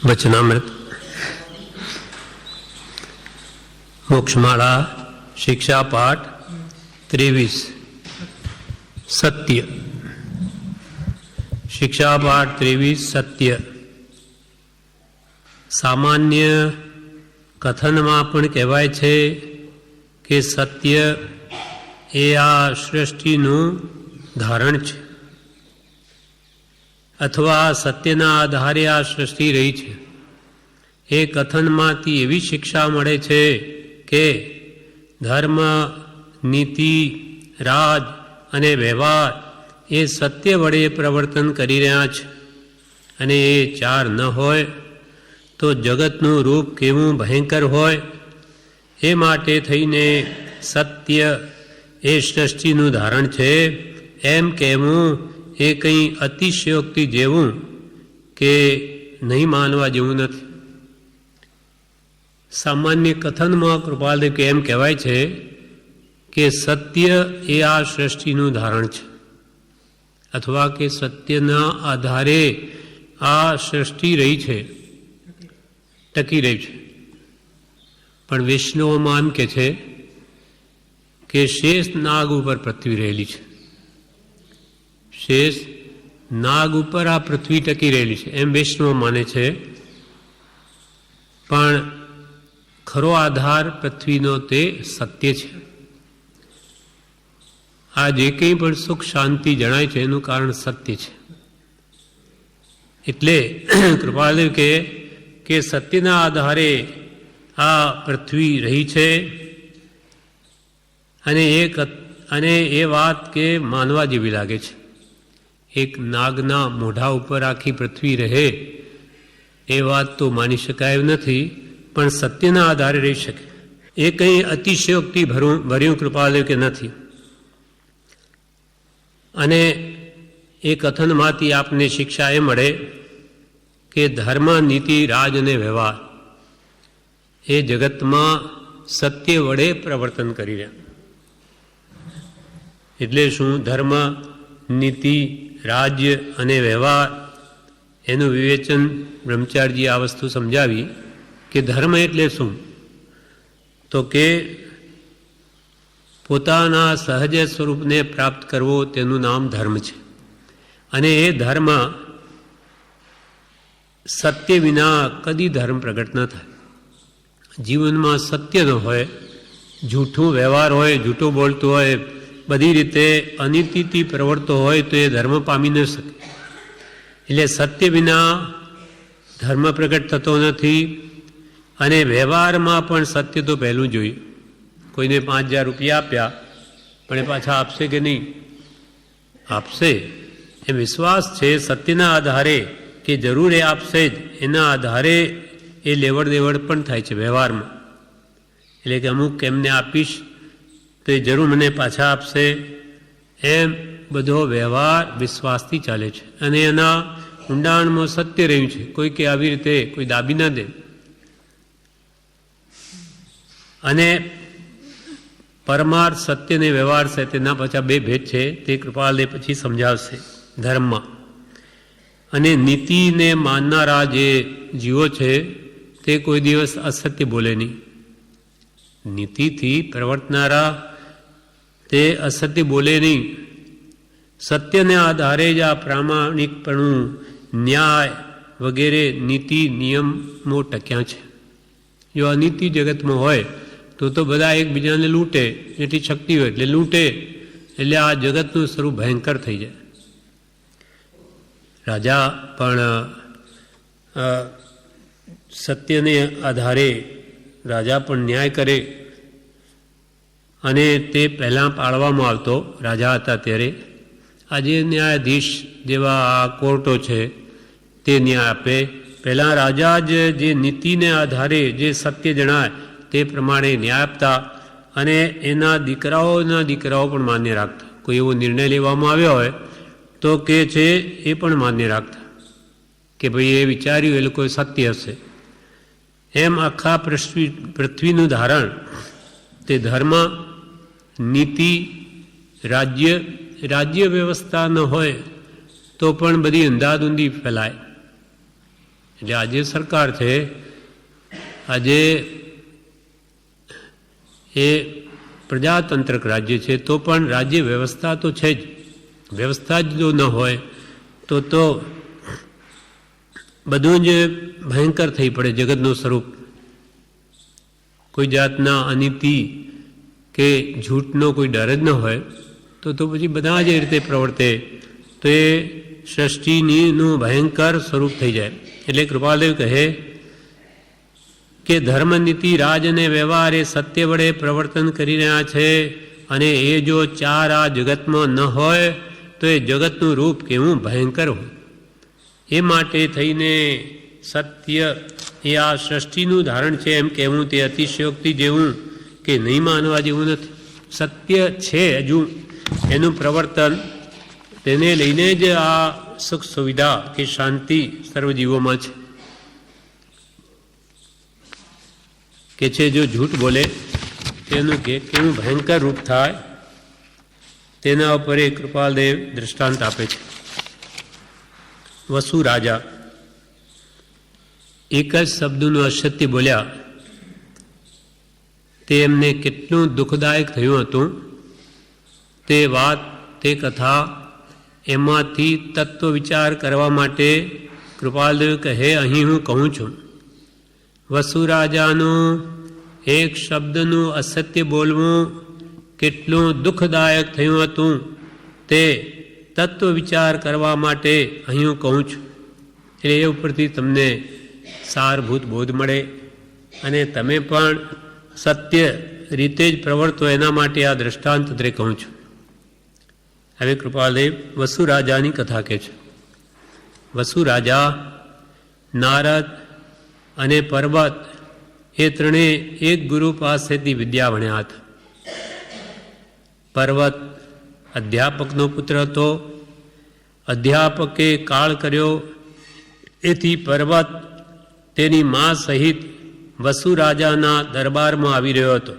વચનામૃત મોક્ષમાળા શિક્ષા પાઠ 23 સત્ય. શિક્ષા પાઠ 23 સત્ય. સામાન્ય કથનમાં પણ કહેવાય છે કે સત્ય એ આ સૃષ્ટિનું ધારણ છે, અથવા સત્યના આધારે આ સૃષ્ટિ રહી છે. એ કથનમાંથી એવી શિક્ષા મળે છે કે ધર્મ, નીતિ, રાજ અને વ્યવહાર એ સત્ય વડે પ્રવર્તન કરી રહ્યા છે, અને એ ચાર ન હોય તો જગતનું રૂપ કેવું ભયંકર હોય. એ માટે થઈને સત્ય એ સૃષ્ટિનું ધારણ છે એમ કહેવું એ કંઈ અતિશયોક્તિ જેવું કે નહીં માનવા જેવું નથી. સામાન્ય કથનમાં કૃપાલદેવ એમ કહેવાય છે કે સત્ય એ આ સૃષ્ટિનું ધારણ છે, અથવા કે સત્યના આધારે આ સૃષ્ટિ રહી છે, ટકી રહી છે. પણ વૈષ્ણવોમાં એમ કે છે કે શેષ નાગ ઉપર પૃથ્વી રહેલી છે, શેષ નાગ ઉપર આ પૃથ્વી ટકી રહેલી છે એમ વૈષ્ણવ માને છે. પણ ખરો આધાર પૃથ્વીનો તે સત્ય છે. આ જે કંઈ પણ સુખ શાંતિ જણાય છે એનું કારણ સત્ય છે. એટલે કૃપાલદેવ કે સત્યના આધારે આ પૃથ્વી રહી છે, અને એ વાત કે માનવા જેવી લાગે છે. એક નાગના મોઢા ઉપર આખી પૃથ્વી રહે એ વાત તો માની શકાય એમ નથી, પણ સત્યના આધારે રહી શકે. એ કંઈ અતિશયોક્તિ ભર્યું કૃપાલદેવ કે નથી. અને એ કથનમાંથી આપને શિક્ષા એ મળે કે ધર્મ, નીતિ, રાજ અને વ્યવહાર એ જગતમાં સત્ય વડે પ્રવર્તન કરી રહ્યા. એટલે શું? ધર્મ, નીતિ, રાજ્ય અને વ્યવહાર એનું વિવેચન બ્રહ્મચારીજીએ આ વસ્તુ સમજાવી કે ધર્મ એટલે શું? તો કે પોતાના સહજ સ્વરૂપને પ્રાપ્ત કરવો તેનું નામ ધર્મ છે. અને એ ધર્મ સત્ય વિના કદી ધર્મ પ્રગટ ન થાય. જીવનમાં સત્ય ન હોય, જૂઠું વ્યવહાર હોય, જૂઠું બોલતું હોય, બધી રીતે અનીતિથી પ્રવર્તો હોય તો એ ધર્મ પામી ન શકે. એટલે સત્ય વિના ધર્મ પ્રગટ થતો નથી. અને વ્યવહારમાં પણ સત્ય તો પહેલું જોઈએ. કોઈને 5,000 રૂપિયા આપ્યા, પણ એ પાછા આપશે કે નહીં? આપશે એ વિશ્વાસ છે સત્યના આધારે કે જરૂર એ આપશે જ. એના આધારે એ લેવડ દેવડ પણ થાય છે વ્યવહારમાં. એટલે કે અમુક એમને આપીશ તો એ જરૂર મને પાછા આપશે, એમ બધો વ્યવહાર વિશ્વાસથી ચાલે છે. અને એના ઊંડાણમાં સત્ય રહ્યું છે. કોઈ કે આવી રીતે કોઈ દાબી ના દે. અને પરમાર્થ સત્ય ને વ્યવહાર છે તેના પાછા બે ભેદ છે, તે કૃપાલદેવ પછી સમજાવશે ધર્મમાં. અને નીતિને માનનારા જે જીવો છે તે કોઈ દિવસ અસત્ય બોલે નહીં. નીતિથી પ્રવર્તનારા તે અસત્ય બોલે નહીં. સત્યને આધારે જ આ પ્રામાણિકપણું, ન્યાય વગેરે નીતિ નિયમો ટક્યા છે. જો અનીતિ જગતમાં હોય તો બધા એકબીજાને લૂંટે, એટલી શક્તિ હોય એટલે લૂંટે, એટલે આ જગતનું સ્વરૂપ ભયંકર થઈ જાય. રાજા પણ સત્યને આધારે રાજા પણ ન્યાય કરે, અને તે પહેલાં પાળવામાં આવતો રાજા હતા ત્યારે. આજે ન્યાયાધીશ જેવા આ કોર્ટો છે તે ન્યાય આપે. પહેલાં રાજા જ જે નીતિને આધારે જે સત્ય જણાય તે પ્રમાણે ન્યાય આપતા, અને એના દીકરાઓ પણ માન્ય રાખતા. કોઈ એવો નિર્ણય લેવામાં આવ્યો હોય તો કે છે એ પણ માન્ય રાખતા કે ભાઈ એ વિચાર્યું એ લોકો સત્ય હશે. એમ આખા પૃથ્વીનું ધારણ તે ધર્મ, નીતિ, રાજ્ય વ્યવસ્થા ન હોય તો પણ બધી અંધાધૂંધી ફેલાય. એટલે આજે સરકાર છે, આજે એ પ્રજાતંત્રક રાજ્ય છે, તો પણ રાજ્ય વ્યવસ્થા તો છે જ. વ્યવસ્થા જ જો ન હોય તો બધું જ ભયંકર થઈ પડે. જગતનું સ્વરૂપ કોઈ જાતના અનીતિ કે જૂઠનો કોઈ ડર જ ન હોય તો પછી બધા જ એ રીતે પ્રવર્તે તો એ સૃષ્ટિનું ભયંકર સ્વરૂપ થઈ જાય. એટલે કૃપાલદેવ કહે કે ધર્મ નીતિ રાજ અને વ્યવહાર એ સત્ય વડે પ્રવર્તન કરી રહ્યા છે, અને એ જો ચાર આ જગતમાં ન હોય તો એ જગતનું રૂપ કેવું ભયંકર હોય. એ માટે થઈને સત્ય એ આ સૃષ્ટિનું ધારણ છે એમ કહેવું તે અતિશયોક્તિ જેવું કે નહીં માનવા જેવું નથી. સત્ય છે હજુ, એનું પ્રવર્તન, તેને લઈને જ આ સુખ સુવિધા કે શાંતિ સર્વજીવોમાં છે. કે છે જો જૂઠ બોલે તેનું કેવું ભયંકર રૂપ થાય, તેના ઉપર એ કૃપાલદેવ દૃષ્ટાંત આપે છે. વસુ રાજા એક જ શબ્દનું અસત્ય બોલ્યા, તે એમને કેટલું દુઃખદાયક થયું હતું. તે વાત, તે કથા, એમાંથી તત્વ વિચાર કરવા માટે કૃપાલદેવ કહે, અહીં હું કહું છું. વસુ રાજાનું એક શબ્દનું અસત્ય બોલવું કેટલું દુઃખદાયક થયું હતું, તે તત્વ વિચાર કરવા માટે અહીં હું કહું છું. એટલે એ ઉપરથી તમને સારભૂત બોધ મળે અને તમે પણ સત્ય રીતે જ પ્રવર્તો, એના માટે આ દ્રષ્ટાંત તંત્રે કહું છું. હવે કૃપાલદેવ વસુ રાજાની કથા કહે છે. વસુ રાજા, નારદ અને પર્વત એ ત્રણેય એક ગુરુ પાસેથી વિદ્યા ભણ્યા હતા. પર્વત અધ્યાપકનો પુત્ર હતો. અધ્યાપકે કાળ કર્યો, એથી પર્વત તેની મા સહિત વસુ રાજાના દરબારમાં આવી રહ્યો હતો.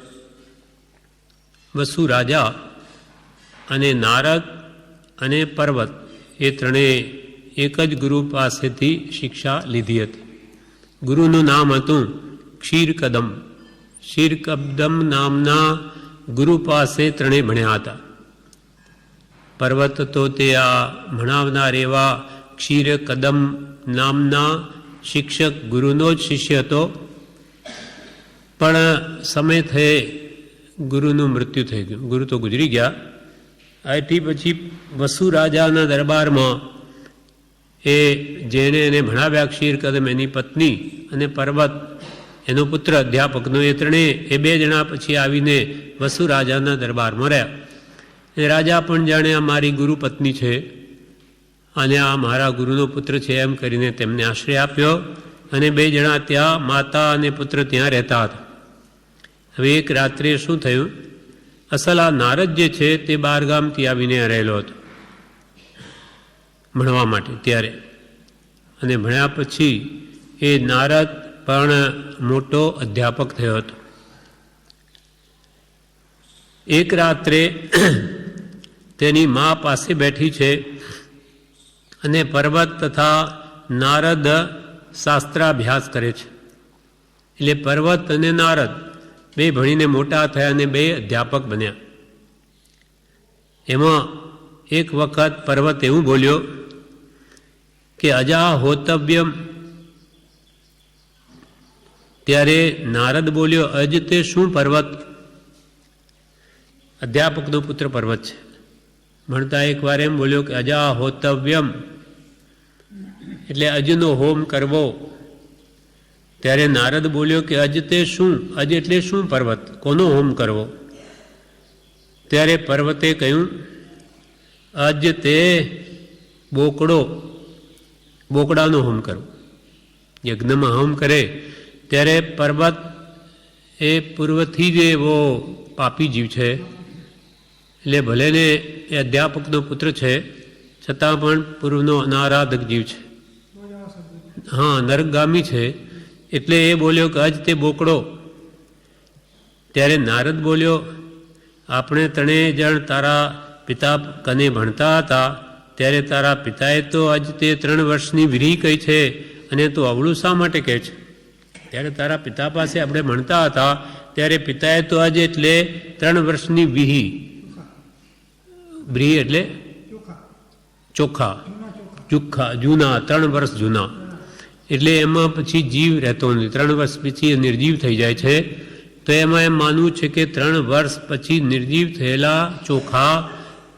વસુ રાજા અને નારદ અને પર્વત એ ત્રણેય એક જ ગુરુ પાસેથી શિક્ષા લીધી હતી. ગુરુનું નામ હતું ક્ષીરકદમ. ક્ષીરકદમ નામના ગુરુ પાસે ત્રણેય ભણ્યા હતા. પર્વત તો તે આ ભણાવનાર એવા ક્ષીરકદમ નામના શિક્ષક ગુરુનો જ શિષ્ય હતો, પણ સમય થયે ગુરુનું મૃત્યુ થઈ ગયું. ગુરુ તો ગુજરી ગયા. આથી પછી વસુ રાજાના દરબારમાં એ જેણે એને ભણાવ્યા, ક્ષીરકદમ એની પત્ની અને પર્વત એનો પુત્ર અધ્યાપકનો, એ ત્રણેય એ બે જણા પછી આવીને વસુ રાજાના દરબારમાં રહ્યા. એ રાજા પણ જાણે આ મારી ગુરુ પત્ની છે અને આ મારા ગુરુનો પુત્ર છે એમ કરીને તેમને આશ્રય આપ્યો, અને બે જણા ત્યાં, માતા અને પુત્ર ત્યાં રહેતા હતા. હવે એક રાત્રે શું થયું, અસલ આ નારદ જે છે તે બહારગામથી આવીને રહેલો હતો ભણવા માટે ત્યારે, અને ભણ્યા પછી એ નારદ પણ મોટો અધ્યાપક થયો હતો. એક રાત્રે તેની મા પાસે બેઠી છે અને પર્વત તથા નારદ શાસ્ત્રાભ્યાસ કરે છે. એટલે પર્વત અને નારદ બે ભણીને મોટા થયા અને બે અધ્યાપક બન્યા. એમાં એક વખત પર્વત એવું બોલ્યો કે અજા હોતવ્યમ. ત્યારે નારદ બોલ્યો, અજ તે શું પર્વત? અધ્યાપકનો પુત્ર પર્વત છે. ભણતા એક વાર એમ બોલ્યો કે અજા હોતવ્યમ, એટલે અજનો હોમ કરવો. ત્યારે નારદ બોલ્યો કે અજ તે શું? અજ એટલે શું પર્વત? કોનો હોમ કરવો? ત્યારે પર્વતે કહ્યું, અજ તે બોકડો, બોકડાનો હોમ કરવો. યજ્ઞમાં હોમ કરે ત્યારે પર્વત એ પૂર્વથી જ એવો પાપી જીવ છે, એટલે ભલે ને એ અધ્યાપકનો પુત્ર છે છતાં પણ પૂર્વનો અનારાધક જીવ છે, હા નરકગામી છે. એટલે એ બોલ્યો કે અજ તે બોકડો. ત્યારે નારદ બોલ્યો, આપણે ત્રણેય જણ તારા પિતા કને ભણતા હતા ત્યારે તારા પિતાએ તો અજ તે 3 વર્ષની વિરી કહી છે અને તું અવળું શા માટે કહે છે? ત્યારે તારા પિતા પાસે આપણે ભણતા હતા ત્યારે પિતાએ તો આજે એટલે 3 વર્ષની બ્રી એટલે ચોખા જૂના 3 વર્ષ જૂના, એટલે એમાં પછી જીવ રહેતો નથી. 3 વર્ષ પછી નિર્જીવ થઈ જાય છે. તો એમાં એમ માનવું છે કે 3 વર્ષ પછી નિર્જીવ થયેલા ચોખા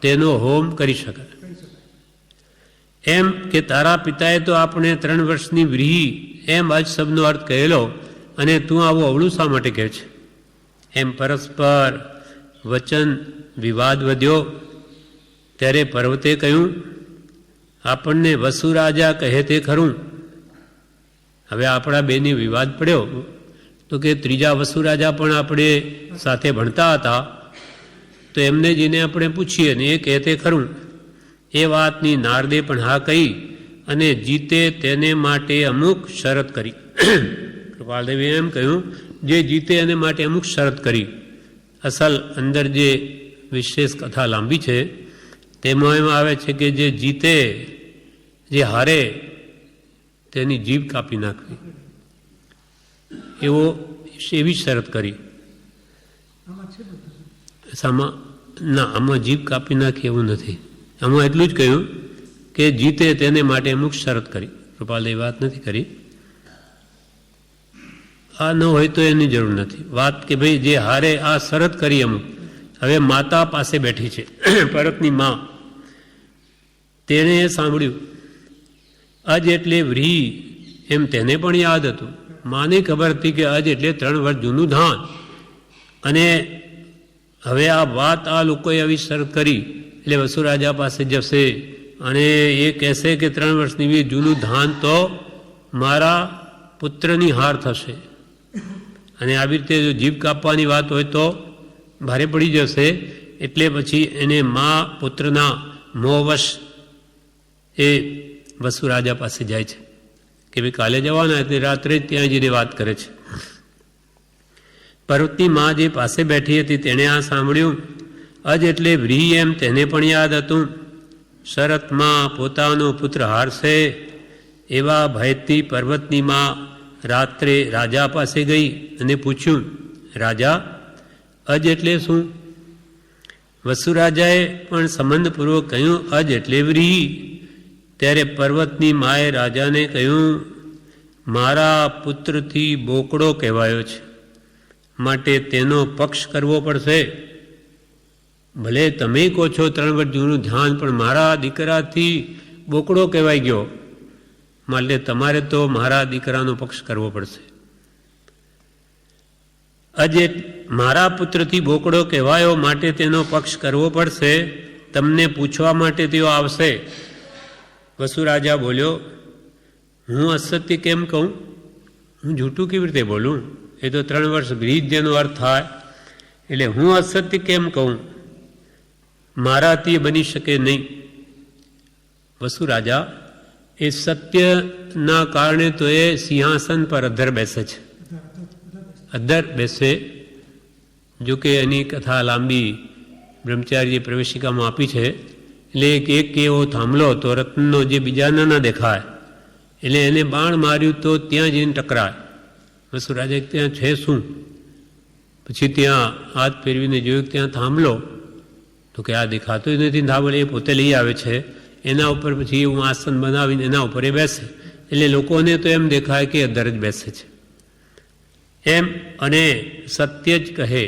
તેનો હોમ કરી શકાય. એમ કે તારા પિતાએ તો આપણે 3 વર્ષની વ્રીહી એમ આ જ શબ્દનો અર્થ કહેલો, અને તું આવું અવળું શા માટે કહે છે? એમ પરસ્પર વચન વિવાદ વધ્યો. ત્યારે પર્વતે કહ્યું, આપણને વસુ રાજા કહે તે ખરું. હવે આપણા બેની વિવાદ પડ્યો તો કે ત્રીજા વસુ રાજા પણ આપણે સાથે ભણતા હતા, તો એમને જઈને આપણે પૂછીએ ને એ કહે તે ખરું. એ વાતની નારદે પણ હા કહી અને જીતે તેને માટે અમુક શરત કરી. કૃપાલદેવીએ એમ કહ્યું, જે જીતે એને માટે અમુક શરત કરી. અસલ અંદર જે વિશેષ કથા લાંબી છે તેમાં એમ આવે છે કે જે જીતે, જે હારે તેની જીભ કાપી નાખવી, એવી શરત કરી. આમાં જીભ કાપી નાખી એવું નથી. આમાં એટલું જ કહ્યું કે જીતે તેને માટે અમુક શરત કરી. કૃપાલદેવી વાત નથી કરી. આ ન હોય તો એની જરૂર નથી. વાત કે ભાઈ જે હારે આ શરત કરી અમુક. હવે માતા પાસે બેઠી છે, ભરતની મા, તેણે સાંભળ્યું. અજ એટલે વ્રી એમ તેને પણ યાદ હતું. માને ખબર હતી કે અજ એટલે 3 વર્ષ જૂનું ધાન, અને હવે આ વાત આ લોકોએ આવી શરત કરી એટલે વસુ રાજા પાસે જશે અને એ કહેશે કે 3 વર્ષની જૂનું ધાન તો મારા પુત્રની હાર થશે, અને આવી રીતે જો જીભ કાપવાની વાત હોય તો ભારે પડી જશે. એટલે પછી એને મા પુત્રના મોહવશ એ વસુ રાજા પાસે જાય છે કે ભાઈ કાલે જવાના, એટલે રાત્રે જ ત્યાં જઈને વાત કરે છે. પર્વતની મા જે પાસે બેઠી હતી તેણે આ સાંભળ્યું. અજ એટલે વ્રી એમ તેને પણ યાદ હતું. શરતમાં પોતાનો પુત્ર હારશે એવા ભયથી પર્વતની મા રાત્રે રાજા પાસે ગઈ અને પૂછ્યું, રાજા અજ એટલે શું? વસુ રાજાએ પણ સંબંધપૂર્વક કહ્યું, અજ એટલે વ્રી. ત્યારે પર્વતની માએ રાજાને કહ્યું, મારા પુત્રથી બોકડો કહેવાયો છે, માટે તેનો પક્ષ કરવો પડશે. ભલે તમે કહો છો 3 વર્ષ જૂનું ધ્યાન, પણ મારા દીકરાથી બોકડો કહેવાઈ ગયો, માટે તમારે તો મારા દીકરાનો પક્ષ કરવો પડશે. આજે મારા પુત્રથી બોકડો કહેવાયો માટે તેનો પક્ષ કરવો પડશે. તમને પૂછવા માટે તેઓ આવશે. વસુ રાજા બોલ્યો, હું અસત્ય કેમ કહું? હું જૂઠું કેવી રીતે બોલું? એ તો 3 વર્ષ બ્રીજ જેનો અર્થ થાય, એટલે હું અસત્ય કેમ કહું? મારાથી બની શકે નહીં. વસુ રાજા એ સત્યના કારણે તો એ સિંહાસન પર અધર બેસે છે. અધર બેસે, જો કે એની કથા લાંબી બ્રહ્મચારી પ્રવેશિકામાં આપી છે. એટલે એક એવો થાંભલો તો રત્નનો જે બીજાના ના દેખાય, એટલે એને બાણ માર્યું તો ત્યાં જઈને ટકરાય. વસુ રાજા ત્યાં છે શું? પછી ત્યાં હાથ ફેરવીને જોયું ત્યાં થાંભલો, તો કે આ દેખાતો જ નથી થાંભલો, એ પોતે લઈ આવે છે. એના ઉપર પછી એવું આસન બનાવીને એના ઉપર એ બેસે, એટલે લોકોને તો એમ દેખાય કે અધર જ બેસે છે એમ, અને સત્ય જ કહે.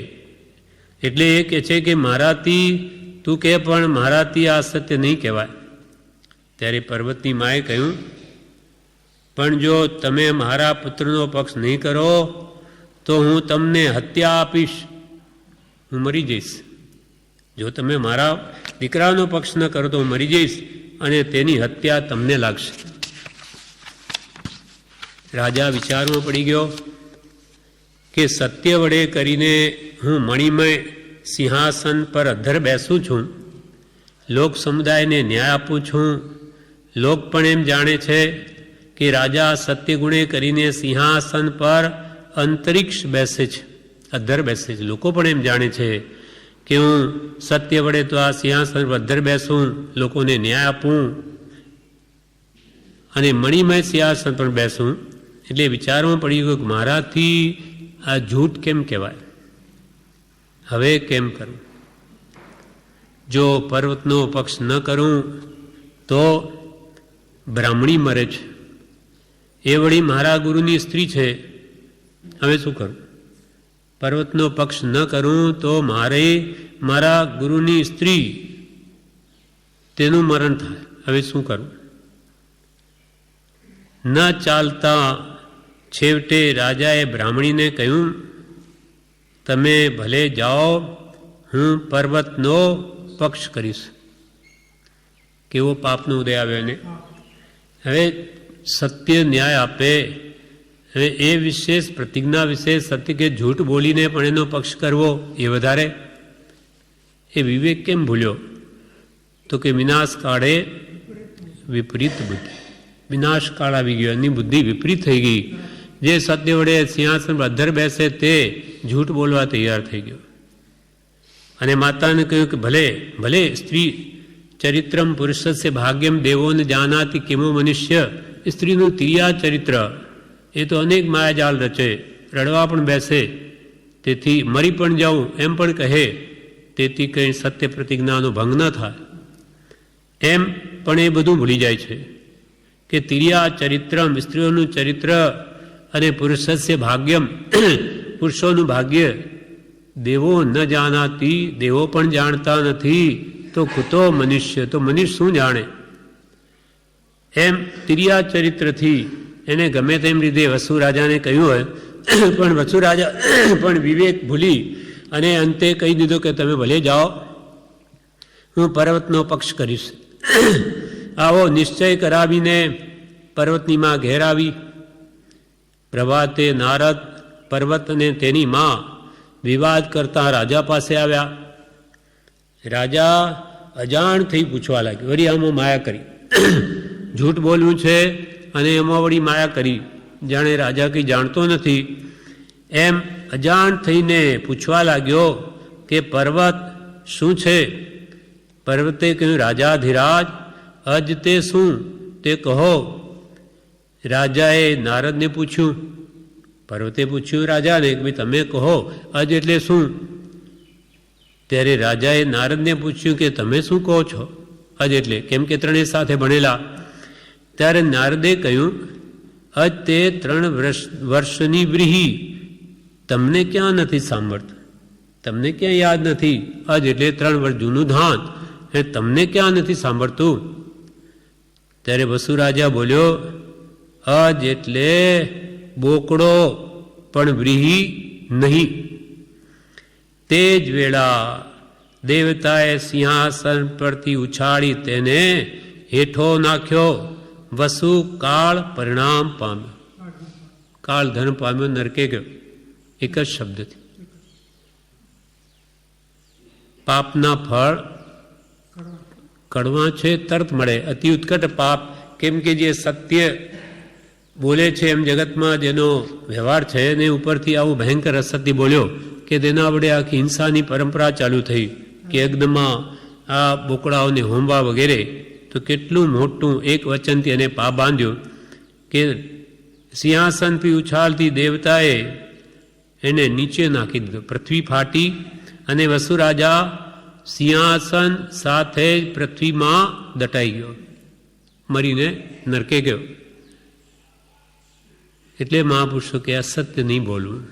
એટલે એ કહે છે કે મારાથી તું કહે, પણ મારાથી આ સત્ય નહીં કહેવાય. ત્યારે પર્વતની માએ કહ્યું, પણ જો તમે મારા પુત્રનો પક્ષ નહીં કરો તો હું તમને હત્યા આપીશ, હું મરી જઈશ. જો તમે મારા દીકરાનો પક્ષ ન કરો તો હું મરી જઈશ અને તેની હત્યા તમને લાગશે. રાજા વિચારમાં પડી ગયો કે સત્ય વડે કરીને હું મણિમય સિંહાસન પર અધર બેસું છું, લોક સમુદાયને ન્યાય આપું છું. લોક પણ એમ જાણે છે કે રાજા સત્ય ગુણે કરીને સિંહાસન પર અંતરિક્ષ બેસે છે, અધર બેસે છે. લોકો પણ એમ જાણે છે કે હું સત્ય વડે તો આ સિંહાસન પર અધર બેસું, લોકોને ન્યાય આપું. અને મણિમય સિંહાસન પર બેસું. એટલે વિચારમાં પડી ગયું કે મારાથી આ જૂઠ કેમ કહેવાય, હવે કેમ કરું? જો પર્વતનો પક્ષ ન કરું તો બ્રાહ્મણી મરે છે, એ વળી મારા ગુરુની સ્ત્રી છે, હવે શું કરું? પર્વતનો પક્ષ ન કરું તો મારા ગુરુની સ્ત્રી તેનું મરણ થાય, હવે શું કરું? ન ચાલતા છેવટે રાજાએ બ્રાહ્મણીને કહ્યું, તમે ભલે જાઓ, હું પર્વતનો પક્ષ કરીશ. કેવો પાપનો ઉદય આવ્યો એને! હવે સત્ય ન્યાય આપે. હવે એ વિશેષ પ્રતિજ્ઞા વિશેષ સત્ય કે જૂઠ બોલીને પણ એનો પક્ષ કરવો એ વધારે. એ વિવેક કેમ ભૂલ્યો? તો કે વિનાશ કાળે વિપરીત બુદ્ધિ. વિનાશ કાળ આવી ગયો, એની બુદ્ધિ વિપરીત થઈ ગઈ. જે સત્ય વડે સિંહાસન પર અધર બેસે તે જૂઠ બોલવા તૈયાર થઈ ગયો. અને માતાને કહ્યું કે ભલે ભલે સ્ત્રી ચરિત્રમ પુરુષસ્ય ભાગ્યમ દેવોને જાનાતિ કેમો મનુષ્ય. સ્ત્રીનું તિર્યા ચરિત્ર એ તો અનેક માયાજાલ રચે, રડવા પણ બેસે, તેથી મરી પણ જાઉં એમ પણ કહે, તેથી કંઈ સત્ય પ્રતિજ્ઞાનો ભંગ ન થાય. એમ પણ એ બધું ભૂલી જાય છે કે તિર્યા ચરિત્રમ સ્ત્રીઓનું ચરિત્ર અને પુરુષસ્ય ભાગ્યમ પુરુષોનું ભાગ્ય દેવો ન જાનાતી દેવો પણ જાણતા નથી, તો કુતો મનુષ્ય તો મનુષ્ય શું જાણે? એમ તિર્યા ચરિત્રથી એને ગમે તેમ રીતે વસુ રાજાને કહ્યું હોય, પણ વસુ રાજા પણ વિવેક ભૂલી અને અંતે કહી દીધું કે તમે ભલે જાઓ, હું પર્વતનો પક્ષ કરીશ. આવો નિશ્ચય કરાવીને પર્વતની માં ઘેર આવી. પ્રભાતે નારદ પર્વત અને તેની માં વિવાદ કરતા રાજા પાસે આવ્યા. રાજા અજાણ થઈ પૂછવા લાગ્યો, વળી આમાં માયા કરી, જૂઠ બોલવું છે અને એમાં વળી માયા કરી, જાણે રાજા કંઈ જાણતો નથી એમ અજાણ થઈને પૂછવા લાગ્યો કે પર્વત શું છે? પર્વતે કહ્યું, રાજાધિરાજ અજ તે શું તે કહો. રાજાએ નારદને પૂછ્યું, પર્વતે પૂછ્યું રાજાને કે ભાઈ તમે કહો અજ એટલે શું? ત્યારે રાજાએ નારદને પૂછ્યું કે તમે શું કહો છો અજ એટલે? કેમ કે ત્રણેય સાથે ભણેલા. ત્યારે નારદે કહ્યું, અજ તે 3 વર્ષની વ્રીહી, તમને ક્યાં નથી સાંભળતું? તમને ક્યાં યાદ નથી? અજ એટલે 3 વર્ષ જૂનું ધાન, એ તમને ક્યાં નથી સાંભળતું? ત્યારે વસુ રાજા બોલ્યો, અજ એટલે બોકડો પણ વ્રીહી નહીં. તે જ વેળા દેવતાએ સિંહાસન પરથી ઉછાળી તેને હેઠો નાખ્યો. વસુ કાળ પરિણામ પામ્યો, કાળ ધર્મ પામ્યો, નરકે ગયો. એક જ શબ્દથી. પાપના ફળ કડવા છે, તરત મળે. અતિ ઉત્કટ પાપ, કેમ કે જે સત્ય બોલે છે એમ જગતમાં જેનો વ્યવહાર છે એને ઉપરથી આવું ભયંકર અસત્ય બોલ્યો કે તેના વડે આખી હિંસાની પરંપરા ચાલુ થઈ કે યજ્ઞમાં આ બોકડાઓને હોમવા વગેરે. તો કેટલું મોટું એક વચનથી એને પાપ બાંધ્યું કે સિંહાસનથી ઉછાળતી દેવતાએ એને નીચે નાખી દીધો. પૃથ્વી ફાટી અને વસુ રાજા સિંહાસન સાથે જ પૃથ્વીમાં દટાઈ ગયો, મરીને નરકે ગયો. એટલે મહાપુરુષો કે અસત્ય નહીં બોલવું.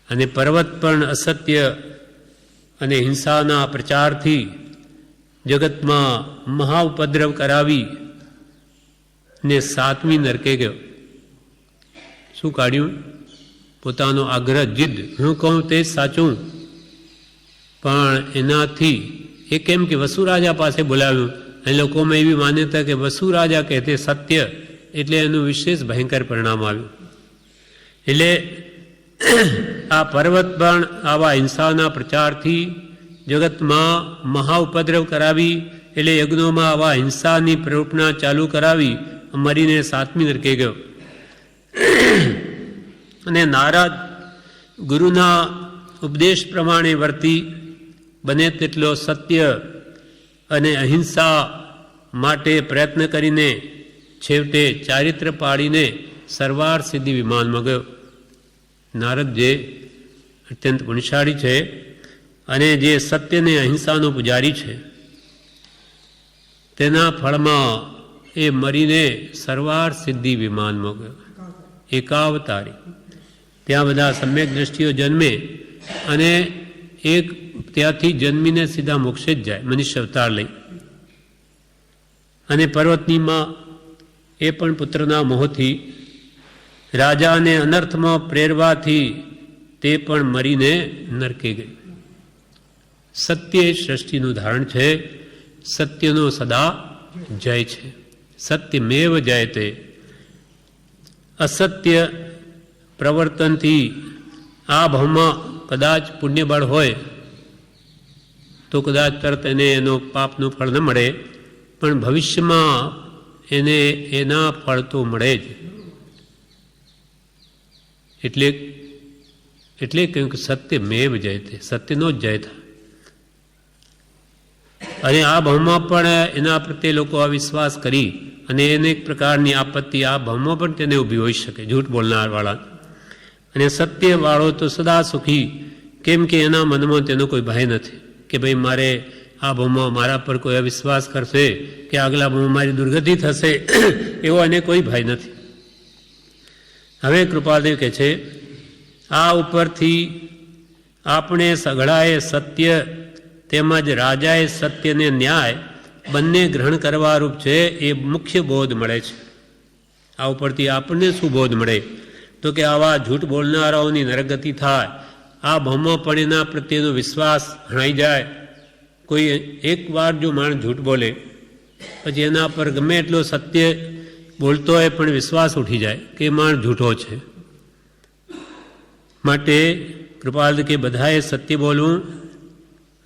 અને પર્વત પણ અસત્ય અને હિંસાના પ્રચારથી જગતમાં મહા ઉપદ્રવ કરાવી ને 7મી નરકે ગયો. શું કાઢ્યું? પોતાનો આગ્રહ, જીદ, હું કહું તે જ સાચું. પણ એનાથી એ કેમ કે વસુ રાજા પાસે બોલાવ્યું. એ લોકોમાં એવી માન્યતા કે વસુ રાજા કહેતે સત્ય, એટલે એનું વિશેષ ભયંકર પરિણામ આવ્યું. એટલે આ પર્વત પણ આવા હિંસાના પ્રચારથી જગતમાં મહા ઉપદ્રવ કરાવી, એટલે યજ્ઞોમાં આવા હિંસાની પ્રરૂપના ચાલુ કરાવી, મરીને 7મી નરકે ગયો. અને નારદ ગુરુના ઉપદેશ પ્રમાણે વર્તી બને તેટલો સત્ય અને અહિંસા માટે પ્રયત્ન કરીને છેવટે ચારિત્ર પાડીને સરવાર સિદ્ધિ વિમાનમાં ગયો. નારદ જે અત્યંત ગુણશાળી છે અને જે સત્યને અહિંસાનો પૂજારી છે, તેના ફળમાં એ મરીને સરવાર સિદ્ધિ વિમાનમાં ગયો. એકાવતારી ત્યાં બધા સમ્યક દ્રષ્ટિઓ જન્મે અને એક ત્યાંથી જન્મીને સીધા મોક્ષે જ જાય મનુષ્ય અવતાર લઈ. અને પર્વતનીમાં એ પણ પુત્રના મોહથી રાજાને અનર્થમાં પ્રેરવાથી તે પણ મરીને નરકે ગઈ. સત્ય એ સૃષ્ટિનું ધારણ છે. સત્યનો સદા જય છે. સત્યમેવ જયતે. અસત્ય પ્રવર્તનથી આ ભાવમાં કદાચ પુણ્યબળ હોય તો કદાચ તરત એને એનો પાપનું ફળ ન મળે, પણ ભવિષ્યમાં એને એના ફળ તો મળે જ. એટલે કહ્યું કે સત્યમેવ જયતે, સત્યનો જ જય થાય. અને આ ભાવમાં પણ એના પ્રત્યે લોકો અવિશ્વાસ કરી અને એને એક પ્રકારની આપત્તિ આ ભાવમાં પણ તેને ઊભી હોઈ શકે, જૂઠ બોલનારવાળા. અને સત્યવાળો તો સદા સુખી, કેમ કે એના મનમાં તેનો કોઈ ભય નથી કે ભાઈ મારે આ ભાવમાં મારા પર કોઈ અવિશ્વાસ કરશે કે આગલા ભાવમાં મારી દુર્ગતિ થશે, એવો એને કોઈ ભય નથી. હવે કૃપાદેવ કહે છે, આ ઉપરથી આપણે સઘળાએ સત્ય તેમજ રાજાએ સત્યને ન્યાય બંને ગ્રહણ કરવા રૂપ છે એ મુખ્ય બોધ મળે છે. આ ઉપરથી આપણને શું બોધ મળે? તો કે આવા જૂઠ બોલનારાઓની નરગતિ થાય, આ ભાવમાં પણ એના પ્રત્યેનો વિશ્વાસ હણાઈ જાય. કોઈ એક વાર જો માણસ જૂઠ બોલે પછી એના પર ગમે એટલો સત્ય બોલતો હોય પણ વિશ્વાસ ઉઠી જાય કે માણસ જૂઠો છે. માટે કૃપાલ કે બધાએ સત્ય બોલવું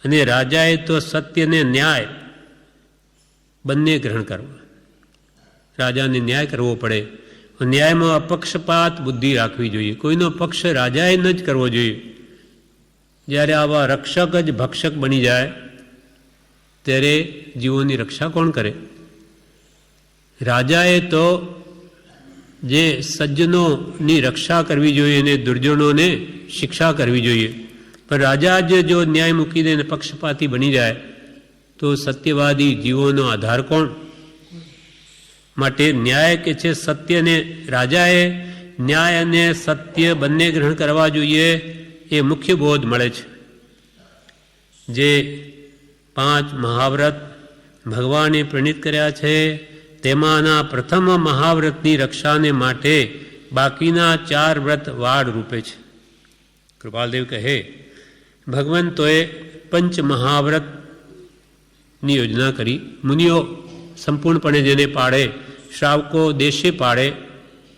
અને રાજાએ તો સત્યને ન્યાય બંને ગ્રહણ કરવા. રાજાને ન્યાય કરવો પડે. ન્યાયમાં અપક્ષપાત બુદ્ધિ રાખવી જોઈએ. કોઈનો પક્ષ રાજાએ ન જ કરવો જોઈએ. જ્યારે આવા રક્ષક જ ભક્ષક બની જાય ત્યારે જીવોની રક્ષા કોણ કરે? રાજાએ તો જે સજ્જનોની રક્ષા કરવી જોઈએ અને દુર્જનોને શિક્ષા કરવી જોઈએ. પણ રાજા જ જો ન્યાય મૂકી દે અને પક્ષપાતી બની જાય તો સત્યવાદી જીવોનો આધાર કોણ? માટે ન્યાય કે છે સત્યને, રાજાએ ન્યાય અને સત્ય બંને ગ્રહણ કરવા જોઈએ એ મુખ્ય બોધ મળે છે. જે 5 મહાવ્રત ભગવાને પ્રણીત કર્યા છે તેમાંના પ્રથમ મહાવ્રતની રક્ષાને માટે બાકીના 4 વ્રત વાડ રૂપે છે. કૃપાલદેવ કહે, ભગવંતોએ પંચ મહાવ્રતની યોજના કરી. મુનિઓ સંપૂર્ણપણે જેને પાડે, શ્રાવકો દેશે પાડે,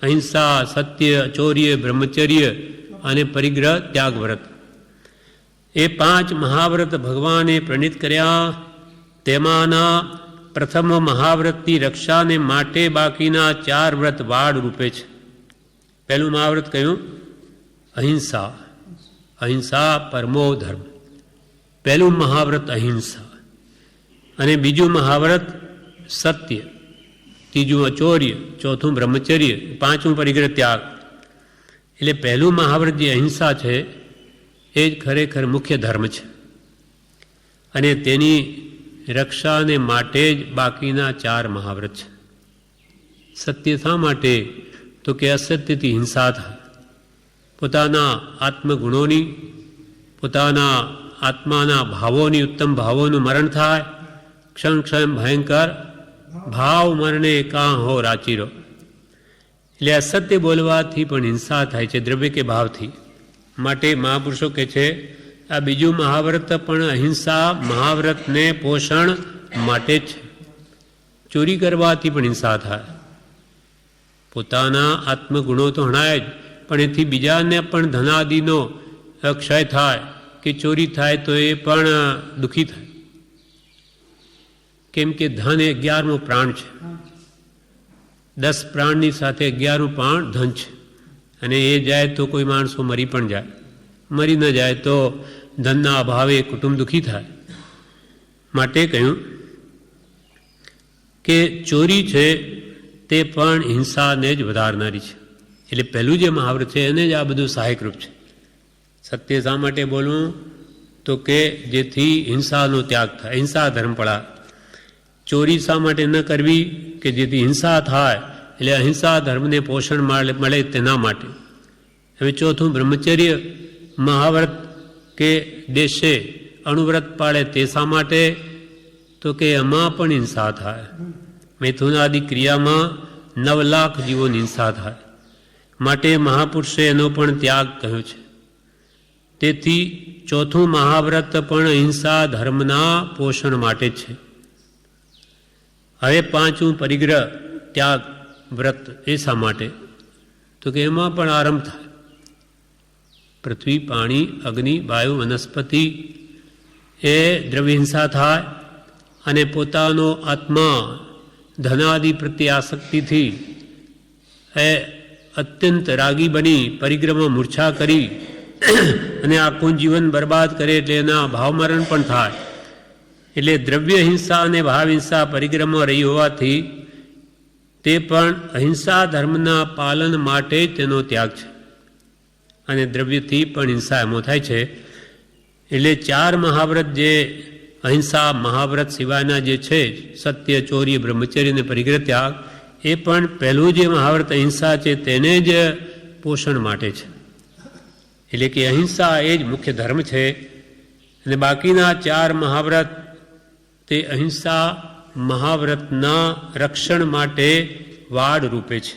અહિંસા, સત્ય, ચૌર્ય, બ્રહ્મચર્ય અને પરિગ્રહ ત્યાગ વ્રત. એ 5 મહાવ્રત ભગવાને પ્રણીત કર્યા. તેમાંના પ્રથમ મહાવ્રતની રક્ષાને માટે બાકીના 4 વ્રત વાડ રૂપે છે. પહેલું મહાવ્રત કયું? અહિંસા. અહિંસા પરમો ધર્મ. પહેલું મહાવ્રત અહિંસા. અને બીજું મહાવ્રત સત્ય, ત્રીજું અચૌર્ય, ચોથું બ્રહ્મચર્ય, પાંચમું પરિગ્રહ ત્યાગ. એટલે પહેલું મહાવ્રત જે અહિંસા છે એ જ ખરેખર મુખ્ય ધર્મ છે. અને તેની રક્ષાને માટે જ બાકીના 4 મહાવ્રત છે. સત્ય શા માટે? તો કે અસત્યથી હિંસા થાય. પોતાના આત્મગુણોની, પોતાના આત્માના ભાવોની, ઉત્તમ ભાવોનું મરણ થાય. ક્ષણ ક્ષણ ભયંકર ભાવ મરણે કાં હો રાચીરો. એટલે અસત્ય બોલવાથી પણ હિંસા થાય છે, દ્રવ્ય કે ભાવથી. માટે મહાપુરુષો કહે છે આ બીજું મહાવ્રત પણ અહિંસા મહાવ્રતને પોષણ માટે જ છે. ચોરી કરવાથી પણ હિંસા થાય. પોતાના આત્મગુણો તો હણાય જ, પણ એથી બીજાને પણ ધનાદિનો ક્ષય થાય કે ચોરી થાય તો એ પણ દુઃખી થાય. કેમ કે ધન એ 11મો પ્રાણ છે. 10 પ્રાણની સાથે 11મું પ્રાણ ધન છે. અને એ જાય તો કોઈ માણસો મરી પણ જાય. મરી ન જાય તો ધનના અભાવે કુટુંબ દુઃખી થાય. માટે કહ્યું કે ચોરી છે તે પણ હિંસાને જ વધારનારી છે. એટલે પહેલું જે મહાવૃત છે એને જ આ બધું સહાયકરૂપ છે. સત્ય શા માટે બોલવું? તો કે જેથી હિંસાનો ત્યાગ થાય, હિંસા ધર્મ પડાય. ચોરી શા માટે ન કરવી? કે જેથી હિંસા થાય, એટલે અહિંસા ધર્મને પોષણ મળે તેના માટે. હવે ચોથું બ્રહ્મચર્ય મહાવ્રત કે દેશે અણુવ્રત પાળે તે શા માટે? તો કે એમાં પણ હિંસા થાય. મૈથુનાદિ ક્રિયામાં 9 લાખ જીવોની હિંસા થાય, માટે મહાપુરુષે એનો પણ ત્યાગ કહ્યો છે. તેથી ચોથું મહાવ્રત પણ અહિંસા ધર્મના પોષણ માટે છે. હવે પાંચમું પરિગ્રહ ત્યાગ વ્રત એ શા માટે? તો કે એમાં પણ આરંભ થાય. પૃથ્વી, પાણી, અગ્નિ, વાયુ, વનસ્પતિ એ દ્રવ્યહિંસા થાય અને પોતાનો આત્મા ધનાદિ પ્રત્યે આસક્તિથી એ અત્યંત રાગી બની પરિગ્રહમાં મૂર્છા કરી અને આખું જીવન બરબાદ કરે એટલે એના ભાવમરણ પણ થાય. એટલે દ્રવ્ય હિંસા અને ભાવ હિંસા પરિગ્રહમાં રહી હોવાથી તે પણ અહિંસા ધર્મના પાલન માટે તેનો ત્યાગ છે. અને દ્રવ્યથી પણ હિંસા એમો થાય છે. એટલે 4 મહાવ્રત જે અહિંસા મહાવ્રત સિવાયના જે છે સત્ય, ચોરી, બ્રહ્મચર્ય અને પરિગ્રહ ત્યાગ, એ પણ પહેલું જે મહાવ્રત અહિંસા છે તેને જ પોષણ માટે છે. એટલે કે અહિંસા એ જ મુખ્ય ધર્મ છે. અને બાકીના 4 મહાવ્રત તે અહિંસા મહાવ્રતના રક્ષણ માટે વાડ રૂપે છે.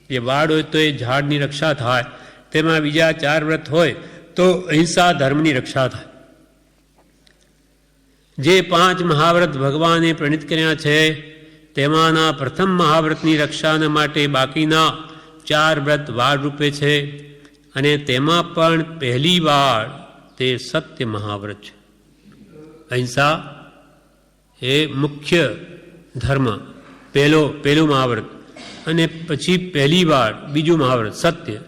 એ વાડ હોય તો એ ઝાડની રક્ષા થાય, તેમાં બીજા 4 વ્રત હોય તો અહિંસા ધર્મની રક્ષા થાય. જે 5 મહાવ્રત ભગવાને પ્રણીત કર્યા છે તેમાંના પ્રથમ મહાવ્રતની રક્ષાના માટે બાકીના 4 વ્રત વાડ રૂપે છે. અને તેમાં પણ પહેલી વાડ તે સત્ય મહાવ્રત છે. અહિંસા એ મુખ્ય ધર્મ પહેલું મહાવ્રત, અને પછી પહેલી વાર બીજું મહાવ્રત સત્ય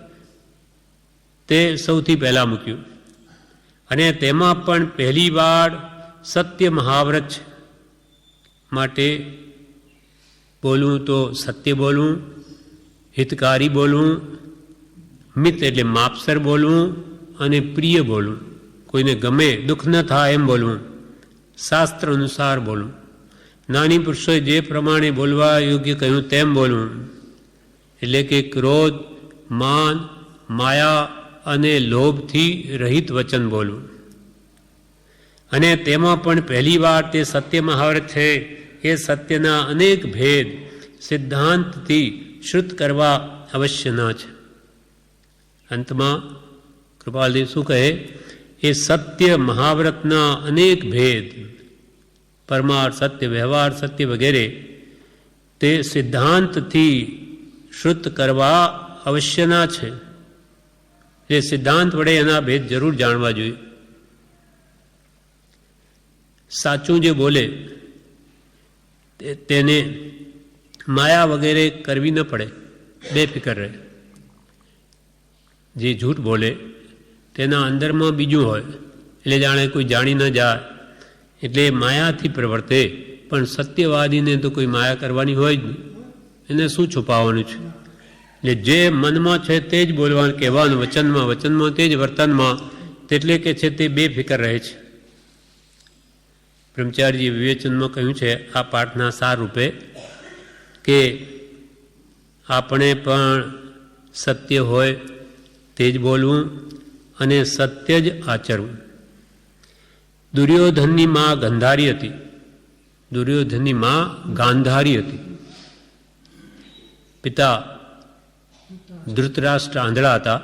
તે સૌથી પહેલાં મૂક્યું. અને તેમાં પણ પહેલી વાર સત્ય મહાવ્રત છે. માટે બોલવું તો સત્ય બોલવું, હિતકારી બોલવું, મિત એટલે માપસર બોલવું, અને પ્રિય બોલવું, કોઈને ગમે દુઃખ ન થાય એમ બોલવું, શાસ્ત્ર અનુસાર બોલવું, નાની પુરુષોએ જે પ્રમાણે બોલવા યોગ્ય કહ્યું તેમ બોલવું. એટલે કે ક્રોધ, માન, માયા અને લોભથી રહિત વચન બોલવું. અને તેમાં પણ પહેલી વાર તે સત્ય મહાવ્રત છે. એ સત્યના અનેક ભેદ સિદ્ધાંતથી શ્રુત કરવા અવશ્યના છે. અંતમાં કૃપાલદેવ શું કહે? એ સત્ય મહાવ્રતના અનેક ભેદ, પરમાર્થ સત્ય, વ્યવહાર સત્ય વગેરે, તે સિદ્ધાંતથી શ્રુત કરવા અવશ્યના છે. એ સિદ્ધાંત વડે એના ભેદ જરૂર જાણવા જોઈએ. સાચું જે બોલે તેને માયા વગેરે કરવી ન પડે, બેફિકર રહે. જે જૂઠ બોલે તેના અંદરમાં બીજું હોય, એટલે જાણે કોઈ જાણી ન જાય, એટલે માયાથી પ્રવર્તે. પણ સત્યવાદીને તો કોઈ માયા કરવાની હોય જ નહીં, એને શું છુપાવવાનું છે? એટલે જે મનમાં છે તે જ બોલવાનું, કહેવાનું, વચનમાં તે જ વર્તનમાં, તેટલે કે છે તે બેફિકર રહે છે. બ્રહ્મચારીજી વિવેચનમાં કહ્યું છે આ પાઠના સાર રૂપે કે આપણે પણ સત્ય હોય તે જ બોલવું અને સત્ય જ આચરવું. દુર્યોધનની માં ગંધારી હતી, દુર્યોધનની માં ગાંધારી હતી. પિતા ધૃતરાષ્ટ્ર આંધળા હતા,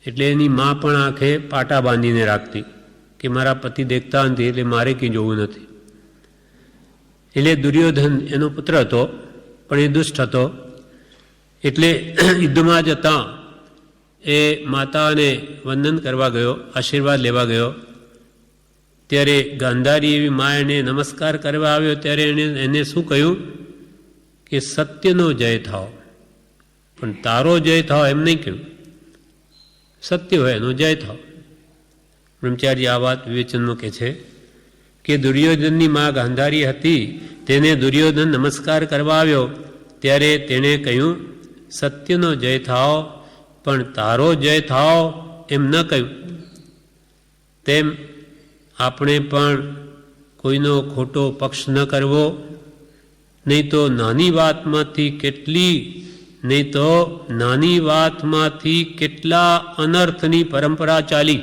એટલે એની માં પણ આંખે પાટા બાંધીને રાખતી કે મારા પતિ દેખતા નથી એટલે મારે કંઈ જોવું નથી. એટલે દુર્યોધન એનો પુત્ર હતો, પણ એ દુષ્ટ હતો. એટલે યુદ્ધમાં જતાં એ માતાને વંદન કરવા ગયો, આશીર્વાદ લેવા ગયો, ત્યારે ગાંધારી એવી મા એને નમસ્કાર કરવા આવ્યો, ત્યારે એને શું કહ્યું કે સત્યનો જય થાવ, પણ તારો જય થાવ એમ નહીં કહ્યું, સત્ય હોય એનો જય થાવ. બ્રહ્મચારી આ વાત વિવેચનમાં કહે છે કે દુર્યોધનની મા ગાંધારી હતી, તેને દુર્યોધન નમસ્કાર કરવા આવ્યો, ત્યારે તેણે કહ્યું, સત્યનો જય થાવ, પણ તારો જય થાવ એમ ન કહ્યું. તેમ આપણે પણ કોઈનો ખોટો પક્ષ ન કરવો, નહીં તો નાની વાતમાંથી કેટલા અનર્થની પરંપરા ચાલી.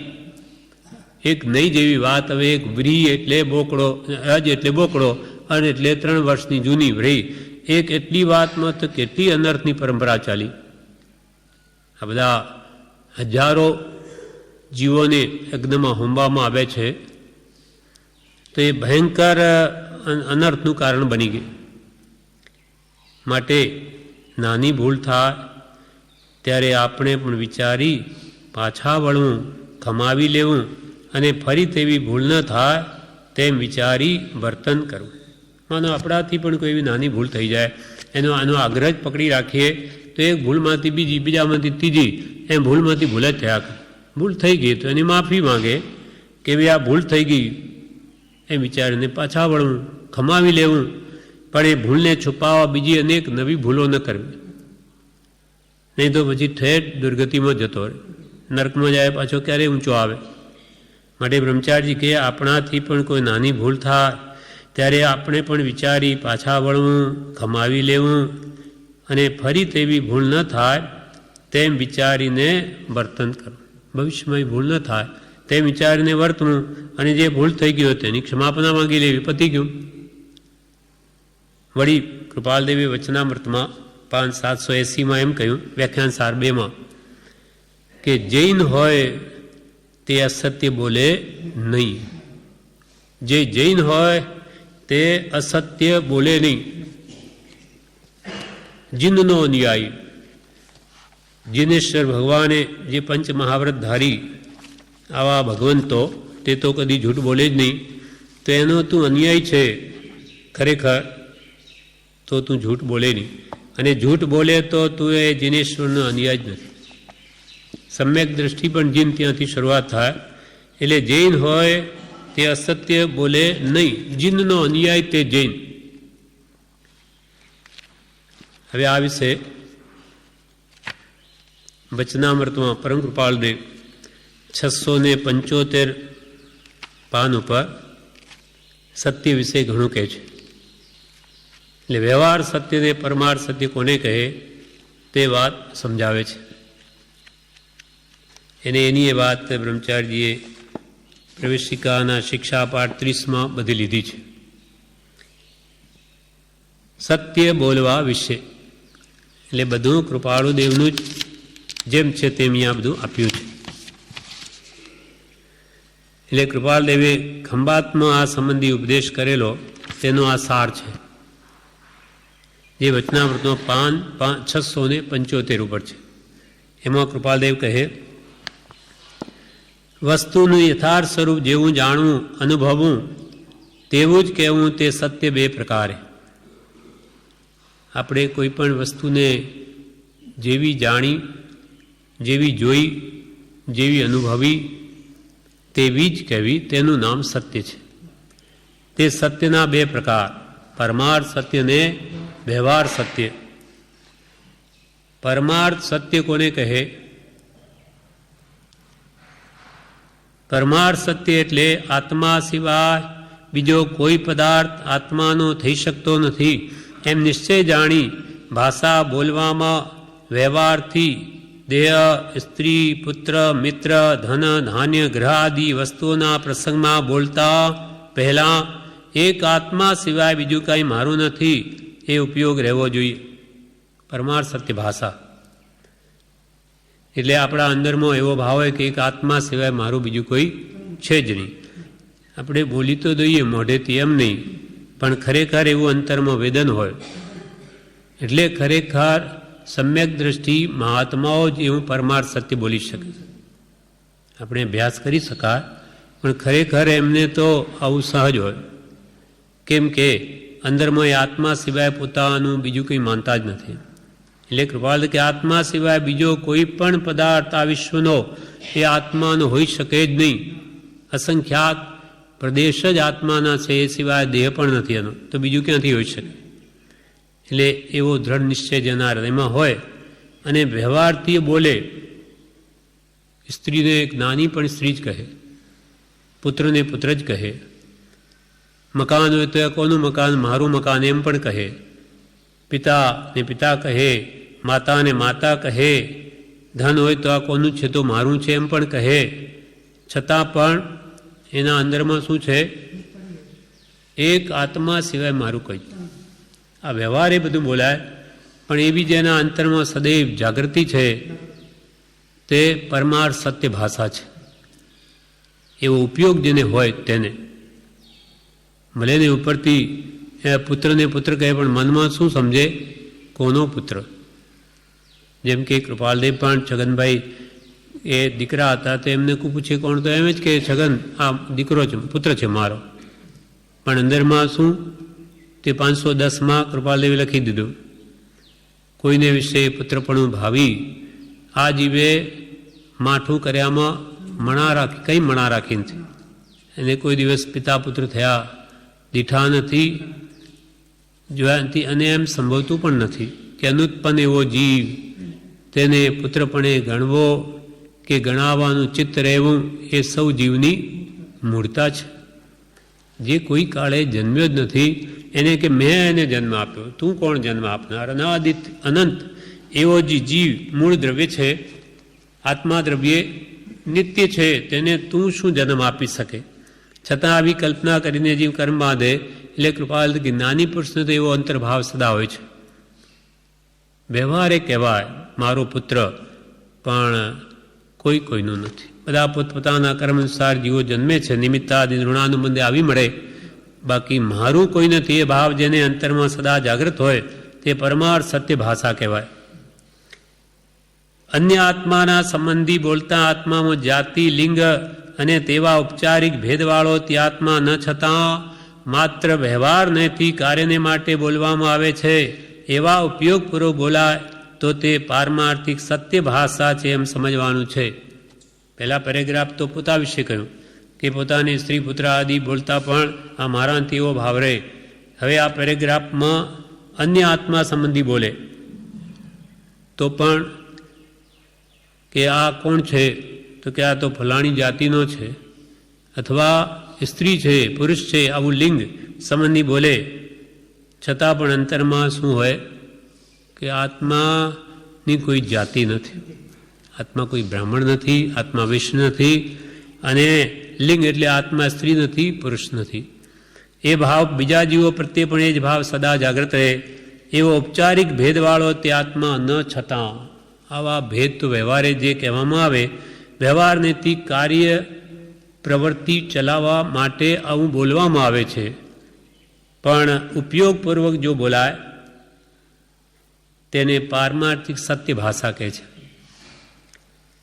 એક નહીં જેવી વાત, હવે એક વ્રી એટલે બોકડો, અજ એટલે બોકડો, અને એટલે 3 વર્ષની જૂની વ્રી, એક એટલી વાતમાં તો કેટલી અનર્થની પરંપરા ચાલી. આ બધા હજારો જીવોને યજ્ઞમાં હોમવામાં આવે છે, તો એ ભયંકર અનર્થનું કારણ બની ગયું. માટે નાની ભૂલ થાય ત્યારે આપણે પણ વિચારી પાછા વળવું, ખમાવી લેવું, અને ફરી તેવી ભૂલ ન થાય તેમ વિચારી વર્તન કરવું. માનો આપણાથી પણ કોઈ એવી નાની ભૂલ થઈ જાય, આનો આગ્રહ જ પકડી રાખીએ તો એક ભૂલમાંથી બીજી, બીજામાંથી ત્રીજી, એમ ભૂલમાંથી ભૂલ જ થયા કરે. ભૂલ થઈ ગઈ તો એની માફી માંગે કે ભાઈ આ ભૂલ થઈ ગઈ એમ વિચારીને પાછા વળવું, ખમાવી લેવું, પણ એ ભૂલને છુપાવવા બીજી અનેક નવી ભૂલો ન કરવી, નહીં તો પછી ઠેઠ દુર્ગતિમાં જતો રહે, નર્કમાં જાય, પાછો ક્યારેય ઊંચો આવે. માટે બ્રહ્મચારીજી કહે, આપણાથી પણ કોઈ નાની ભૂલ થાય ત્યારે આપણે પણ વિચારી પાછા વળવું, ખમાવી લેવું, અને ફરી તેવી ભૂલ ન થાય તેમ વિચારીને વર્તન કરવું. ભવિષ્યમાં ભૂલ ન થાય તેમ વિચારીને વર્તવું, અને જે ભૂલ થઈ ગઈ હોય તેની ક્ષમાપના માંગી લેવી, પતી ગયું. વળી કૃપાલદેવી વચનામૃતમાં 5780 એમ કહ્યું, વ્યાખ્યાન સાર 2 કે જૈન હોય તે અસત્ય બોલે નહીં. જે જૈન હોય તે અસત્ય બોલે નહીં. જીનનો અનુયાયી, જીનેશ્વર ભગવાને જે પંચ મહાવ્રતધારી આવા ભગવંતો, તે તો કદી જૂઠ બોલે જ નહીં. તો એનો તું અન્યાય છે ખરેખર, તો તું જૂઠ બોલે નહીં. અને જૂઠ બોલે તો તું એ જીનેશ્વરનો અન્યાય જ નથી. સમ્યક દ્રષ્ટિ પણ જીન ત્યાંથી શરૂઆત થાય. એટલે જૈન હોય તે અસત્ય બોલે નહીં. જીનનો અન્યાય તે જૈન. હવે આ વિશે વચનામૃતમાં પરમ કૃપાલદેવ 675 પાન ઉપર સત્ય વિશે ઘણું કહે છે. એટલે વ્યવહાર સત્યને પરમાર્થ સત્ય કોને કહે તે વાત સમજાવે છે. એની એ વાત બ્રહ્મચારીજીએ પ્રવેશિકાના શિક્ષાપાઠ 30 બધી લીધી છે. સત્ય બોલવા વિશે એટલે બધું કૃપાળુદેવનું જ જેમ છે તેમ અહીંયા બધું આપ્યું છે. એટલે કૃપાલદેવે ખંભાતમાં આ સંબંધી ઉપદેશ કરેલો તેનો આ સાર છે, જે વચનામૃતનો પાન 675 ઉપર છે. એમાં કૃપાલદેવ કહે, વસ્તુનું યથાર્થ સ્વરૂપ જેવું જાણવું, અનુભવવું, તેવું જ કહેવું તે સત્ય 2 પ્રકારે. આપણે કોઈ પણ વસ્તુને જેવી જાણી, જેવી જોઈ, જેવી અનુભવી તેવી જ કહેવી, તેનું નામ સત્ય છે. તે સત્યના 2 પ્રકાર, પરમાર્થ સત્ય ને વ્યવહાર સત્ય. પરમાર્થ સત્ય કોને કહે? પરમાર્થ સત્ય એટલે આત્મા સિવાય બીજો કોઈ પદાર્થ આત્માનો થઈ શકતો નથી એમ નિશ્ચય જાણી ભાષા બોલવામાં વ્યવહારથી દેહ, સ્ત્રી, પુત્ર, મિત્ર, ધન, ધાન્ય, ગ્રહ આદિ વસ્તુઓના પ્રસંગમાં બોલતા પહેલાં એક આત્મા સિવાય બીજું કાંઈ મારું નથી એ ઉપયોગ રહેવો જોઈએ. પરમાર્થ સત્ય ભાષા એટલે આપણા અંદરમાં એવો ભાવ હોય કે એક આત્મા સિવાય મારું બીજું કોઈ છે જ નહીં. આપણે બોલી તો દઈએ મોઢેથી એમ નહીં, પણ ખરેખર એવું અંતરમાં વેદન હોય. એટલે ખરેખર સમ્યક દ્રષ્ટિ મહાત્માઓ જ એવું પરમાર્થ સત્ય બોલી શકે. આપણે અભ્યાસ કરી શકાય, પણ ખરેખર એમને તો આવું સહજ હોય. કેમ કે અંદરમાં એ આત્મા સિવાય પોતાનું બીજું કંઈ માનતા જ નથી. એટલે કૃપાલ કે આત્મા સિવાય બીજો કોઈ પણ પદાર્થ આ વિશ્વનો એ આત્માનો હોઈ શકે જ નહીં. અસંખ્યાત પ્રદેશ જ આત્માના છે, એ સિવાય દેહ પણ નથી એનો, તો બીજું ક્યાંથી હોઈ શકે? એટલે એવો દ્રઢ નિશ્ચય જેના હૃદયમાં હોય અને વ્યવહારથી બોલે. સ્ત્રીને જ્ઞાની પણ સ્ત્રી જ કહે, પુત્રને પુત્ર જ કહે, મકાન હોય તો કોનું મકાન, મારું મકાન એમ પણ કહે, પિતા ને પિતા કહે, માતા ને માતા કહે, ધન હોય તો આ કોનું છે તો મારું છે એમ પણ કહે. છતાં પણ એના અંદરમાં શું છે? એક આત્મા સિવાય મારું કંઈ. આ વ્યવહાર એ બધું બોલાય, પણ એ બી જેના અંતરમાં સદૈવ જાગૃતિ છે તે પરમાર્થ સત્ય ભાષા છે. એવો ઉપયોગ જેને હોય તેને ભલે ને ઉપરથી પુત્રને પુત્ર કહે, પણ મનમાં શું સમજે? કોનો પુત્ર? જેમ કે કૃપાલદેવ પણ છગનભાઈ એ દીકરા હતા તો એમને પૂછે કોણ, તો એમ જ કે છગન આ દીકરો છે, પુત્ર છે મારો. પણ અંદરમાં શું? તે 510માં કૃપાલદેવે લખી દીધું, કોઈને વિશે પુત્રપણું ભાવી આ જીવે માઠું કર્યામાં મણા રાખી, કંઈ મણા રાખી નથી. એને કોઈ દિવસ પિતા પુત્ર થયા દીઠા નથી, જોયા નથી, અને એમ સંભવતું પણ નથી કે અનુત્પન્ન એવો જીવ તેને પુત્રપણે ગણવો કે ગણાવવાનું ચિત્ત રહેવું એ સૌ જીવની મૂળતા છે. જે કોઈ કાળે જન્મ્યો જ નથી એને કે મેં એને જન્મ આપ્યો, તું કોણ જન્મ આપનાર? અનાદિત અનંત એવો જે જીવ મૂળ દ્રવ્ય છે, આત્મા દ્રવ્ય નિત્ય છે, તેને તું શું જન્મ આપી શકે? છતાં આવી કલ્પના કરીને જીવ કર્મ બાંધે. એટલે કૃપાલ જ્ઞાની પુરુષનો તો એવો અંતર્ભાવ સદા હોય છે. વ્યવહારે કહેવાય મારો પુત્ર, પણ કોઈ કોઈનું નથી. બધા પોતપોતાના કર્મ અનુસાર જીવો જન્મે છે, નિમિત્તાદિ ઋણાનુબંધે આવી મળે, બાકી મારું કોઈ નથી. એ ભાવ જેને અંતરમાં સદા જાગૃત હોય તે પરમાર્થ સત્ય ભાષા કહેવાય. અન્ય આત્માના સંબંધી બોલતા આત્મામાં જાતિ, લિંગ અને તેવા ઔપચારિક ભેદવાળો તે આત્મા ન છતાં માત્ર વ્યવહાર નથી કાર્યને માટે બોલવામાં આવે છે. એવા ઉપયોગપૂર્વક બોલાય તો તે પારમાર્થિક સત્ય ભાષા છે એમ સમજવાનું છે. પહેલા પેરેગ્રાફ તો પોતા વિશે કહ્યું કે પોતાની સ્ત્રી પુત્ર આદિ બોલતા પણ આ મારાથી એવો ભાવ રહે. હવે આ પેરેગ્રાફમાં અન્ય આત્મા સંબંધી બોલે તો પણ કે આ કોણ છે? તો કે આ તો ફલાણી જાતિનો છે, અથવા સ્ત્રી છે, પુરુષ છે, આવું લિંગ સંબંધી બોલે. છતાં પણ અંતરમાં શું હોય કે આત્માની કોઈ જાતિ નથી, આત્મા કોઈ બ્રાહ્મણ નથી, આત્મા વૈશ્ય નથી, અને લિંગ એટલે આત્મા સ્ત્રી નથી, પુરુષ નથી. એ ભાવ બીજા જીવો પ્રત્યે પણ એ જ ભાવ સદા જાગૃત રહે. એવો ઔપચારિક ભેદવાળો તે આત્મા ન છતાં. આવા ભેદ તો વ્યવહારે જે કહેવામાં આવે, વ્યવહારનેથી કાર્ય પ્રવૃત્તિ ચલાવવા માટે આવું બોલવામાં આવે છે, પણ ઉપયોગપૂર્વક જો બોલાય તેને પારમાર્થિક સત્ય ભાષા કહે છે.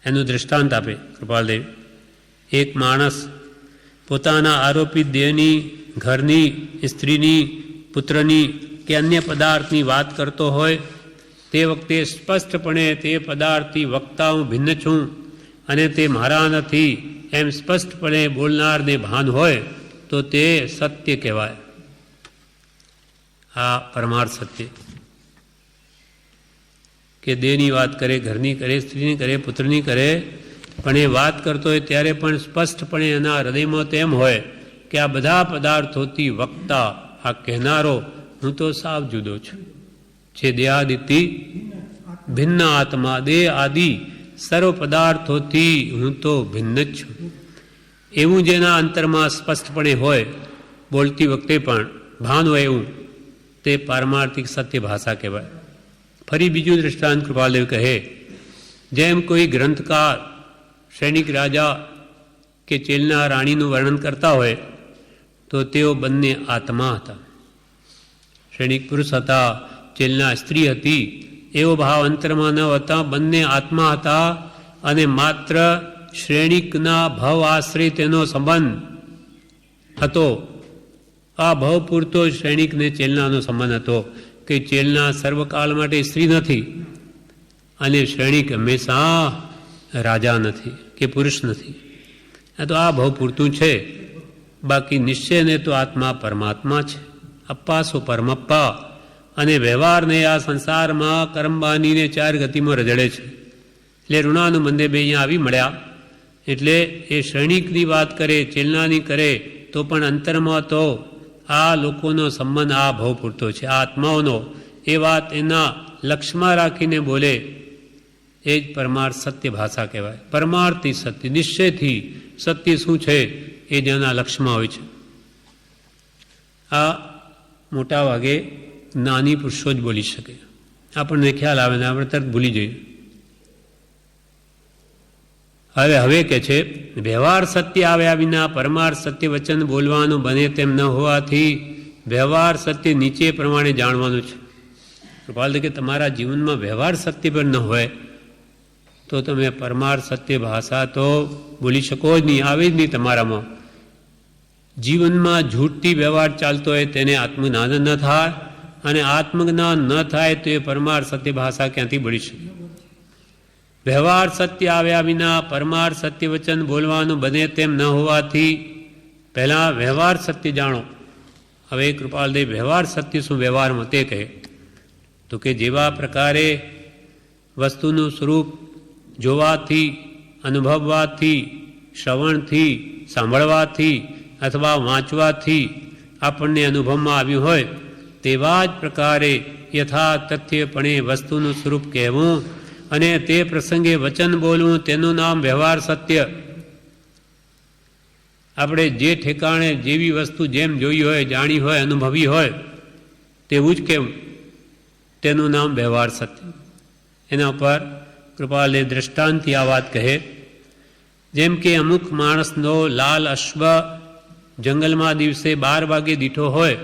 એનું દૃષ્ટાંત આપે કૃપાલદેવ. એક માણસ પોતાના આરોપિત દેહની, ઘરની, સ્ત્રીની, પુત્રની કે અન્ય પદાર્થની વાત કરતો હોય તે વખતે સ્પષ્ટપણે તે પદાર્થથી વક્તા હું ભિન્ન છું અને તે મારા નથી એમ સ્પષ્ટપણે બોલનારને ભાન હોય તો તે સત્ય કહેવાય. આ પરમાર્થ સત્ય કે દેહની વાત કરે, ઘરની કરે, સ્ત્રીની કરે, પુત્રની કરે, પણ એ વાત કરતો હોય ત્યારે પણ સ્પષ્ટપણે એના હૃદયમાં તેમ હોય કે આ બધા પદાર્થોથી વક્તા, આ કહેનારો હું તો સાવ જુદો છું. છે દેહાદિતિ ભિન્ન આત્મા, દેહ આદિ સર્વ પદાર્થોથી હું તો ભિન્ન જ છું. એવું જેના અંતરમાં સ્પષ્ટપણે હોય, બોલતી વખતે પણ ભાન હોય એવું, તે પારમાર્થિક સત્ય ભાષા કહેવાય. ફરી બીજું દૃષ્ટાંત કૃપાલદેવ કહે, જેમ કોઈ ગ્રંથકાર સૈનિક રાજા કે ચેલના રાણીનું વર્ણન કરતા હોય તો તેઓ બંને આત્મા હતા. સૈનિક પુરુષ હતા, ચેલના સ્ત્રી હતી. એવો ભાવ અંતરમાં ન હતા, બંને આત્મા હતા અને માત્ર શ્રેણિકના ભવ આશ્રય તેનો સંબંધ હતો. આ ભવ પૂરતો શ્રેણિકને ચેલનાનો સંબંધ હતો કે ચેલના સર્વકાળ માટે સ્ત્રી નથી અને શ્રેણિક હંમેશા રાજા નથી કે પુરુષ નથી. આ તો આ ભવ પૂરતું છે. બાકી નિશ્ચયને તો આત્મા પરમાત્મા છે. અપ્પાસો પરમપ્પા, અને વ્યવહારને આ સંસારમાં કર્મ બાંધીને ચાર ગતિમાં રજડે છે. એટલે ઋણાનુબંધે બે અહીંયા આવી મળ્યા. એટલે એ ક્ષણિકની વાત કરે, ચેલનાની કરે, તો પણ અંતરમાં તો આ લોકોનો સંબંધ આ ભાવ પૂરતો છે, આ આત્માઓનો. એ વાત એના લક્ષ્યમાં રાખીને બોલે એ જ પરમાર્થ સત્ય ભાષા કહેવાય. પરમાર્થી સત્ય, નિશ્ચયથી સત્ય શું છે એ જેના લક્ષ્યમાં હોય છે. આ મોટા ભાગે જ્ઞાની પુરુષો જ બોલી શકે. આપણને ખ્યાલ આવે ને આપણે તરત ભૂલી જઈએ. હવે કે છે વ્યવહાર સત્ય આવ્યા વિના પરમાર્થ સત્ય વચન બોલવાનું બને તેમ ન હોવાથી વ્યવહાર સત્ય નીચે પ્રમાણે જાણવાનું છે. કૃપાલ કે તમારા જીવનમાં વ્યવહાર સત્ય પણ ન હોય તો તમે પરમાર્થ સત્ય ભાષા તો બોલી શકો જ નહીં, આવે જ નહીં તમારામાં. જીવનમાં ઝૂઠથી વ્યવહાર ચાલતો હોય તેને આત્મજ્ઞાન ન થાય, અને આત્મજ્ઞાન ન થાય તો એ પરમાર્થ સત્ય ભાષા ક્યાંથી બોલી શકે. વ્યવહાર સત્ય આવ્યા વિના પરમાર્થ સત્ય વચન બોલવાનું બને તેમ ન હોવાથી પહેલાં વ્યવહાર સત્ય જાણો. હવે કૃપાલદેવ વ્યવહાર સત્ય શું વ્યવહારમાં તે કહે તો કે જેવા પ્રકારે વસ્તુનું સ્વરૂપ જોવાથી, અનુભવવાથી, શ્રવણથી, સાંભળવાથી અથવા વાંચવાથી આપણને અનુભવમાં આવ્યું હોય તેવા જ પ્રકારે યથાતથ્યપણે વસ્તુનું સ્વરૂપ કહેવું અને તે પ્રસંગે વચન બોલવું તેનું નામ વ્યવહાર સત્ય. આપણે જે ઠેકાણે જેવી વસ્તુ જેમ જોઈ હોય, જાણી હોય, અનુભવી હોય તેવું જ કહેવું, તેનું નામ વ્યવહાર સત્ય. એના ઉપર કૃપાલે દ્રષ્ટાંતથી આ વાત કહે. જેમ કે અમુક માણસનો લાલ અશ્વ જંગલમાં દિવસે 12 વાગે દીઠો હોય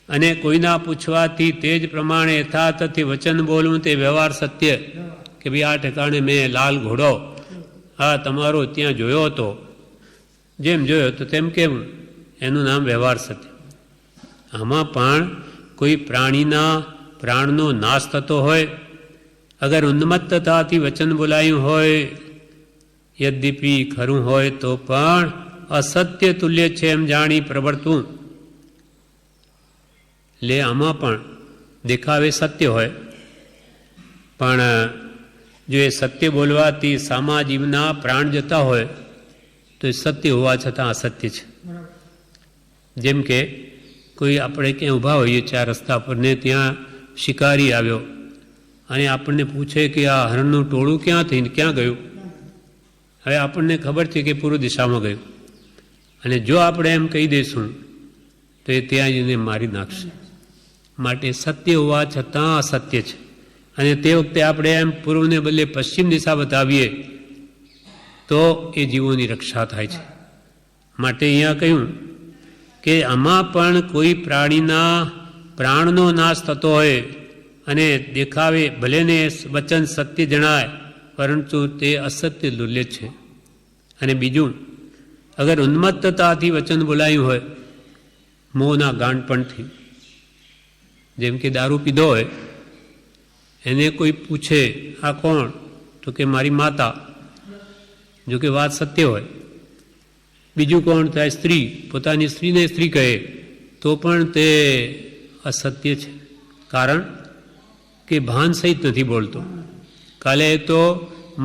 અને કોઈના પૂછવાથી તે જ પ્રમાણે યથાતથ્ય વચન બોલવું તે વ્યવહાર સત્ય. કે ભાઈ આ ઠેકાણે મેં લાલ ઘોડો હા તમારો ત્યાં જોયો હતો, જેમ જોયો તો તેમ કેવું, એનું નામ વ્યવહાર સત્ય. આમાં પણ કોઈ પ્રાણીના પ્રાણનો નાશ થતો હોય, અગર ઉન્મત્તતાથી વચન બોલાયું હોય, યદ્યપિ ખરું હોય તો પણ અસત્ય તુલ્ય છે એમ જાણી પ્રવર્તવું. એટલે આમાં પણ દેખાવે સત્ય હોય, પણ જો એ સત્ય બોલવાથી સામા જીવના પ્રાણ જતા હોય તો એ સત્ય હોવા છતાં અસત્ય છે. જેમ કે કોઈ આપણે ક્યાંય ઊભા હોઈએ ચાર રસ્તા પર ને ત્યાં શિકારી આવ્યો અને આપણને પૂછે કે આ હરણનું ટોળું ક્યાં થઈને ક્યાં ગયું. હવે આપણને ખબર છે કે પૂર્વ દિશામાં ગયું, અને જો આપણે એમ કહી દઈશું તો એ ત્યાં જઈને મારી નાખશે. માટે સત્ય હોવા છતાં અસત્ય છે, અને તે વખતે આપણે એમ પૂર્વને બદલે પશ્ચિમ દિશા બતાવીએ તો એ જીવોની રક્ષા થાય છે. માટે અહીંયા કહ્યું કે આમાં પણ કોઈ પ્રાણીના પ્રાણનો નાશ થતો હોય અને દેખાવે ભલેને વચન સત્ય જણાય પરંતુ તે અસત્ય તુલ્ય છે. અને બીજું, અગર ઉન્મત્તતાથી વચન બોલાયું હોય મોહના ગાંડપણથી, જેમ કે દારૂ પીધો હોય, એને કોઈ પૂછે આ કોણ, તો કે મારી માતા, જો કે વાત સત્ય હોય. બીજું કોણ થાય, સ્ત્રી, પોતાની સ્ત્રીને સ્ત્રી કહે તો પણ તે અસત્ય છે, કારણ કે ભાન સહિત નથી બોલતો. કાલે તો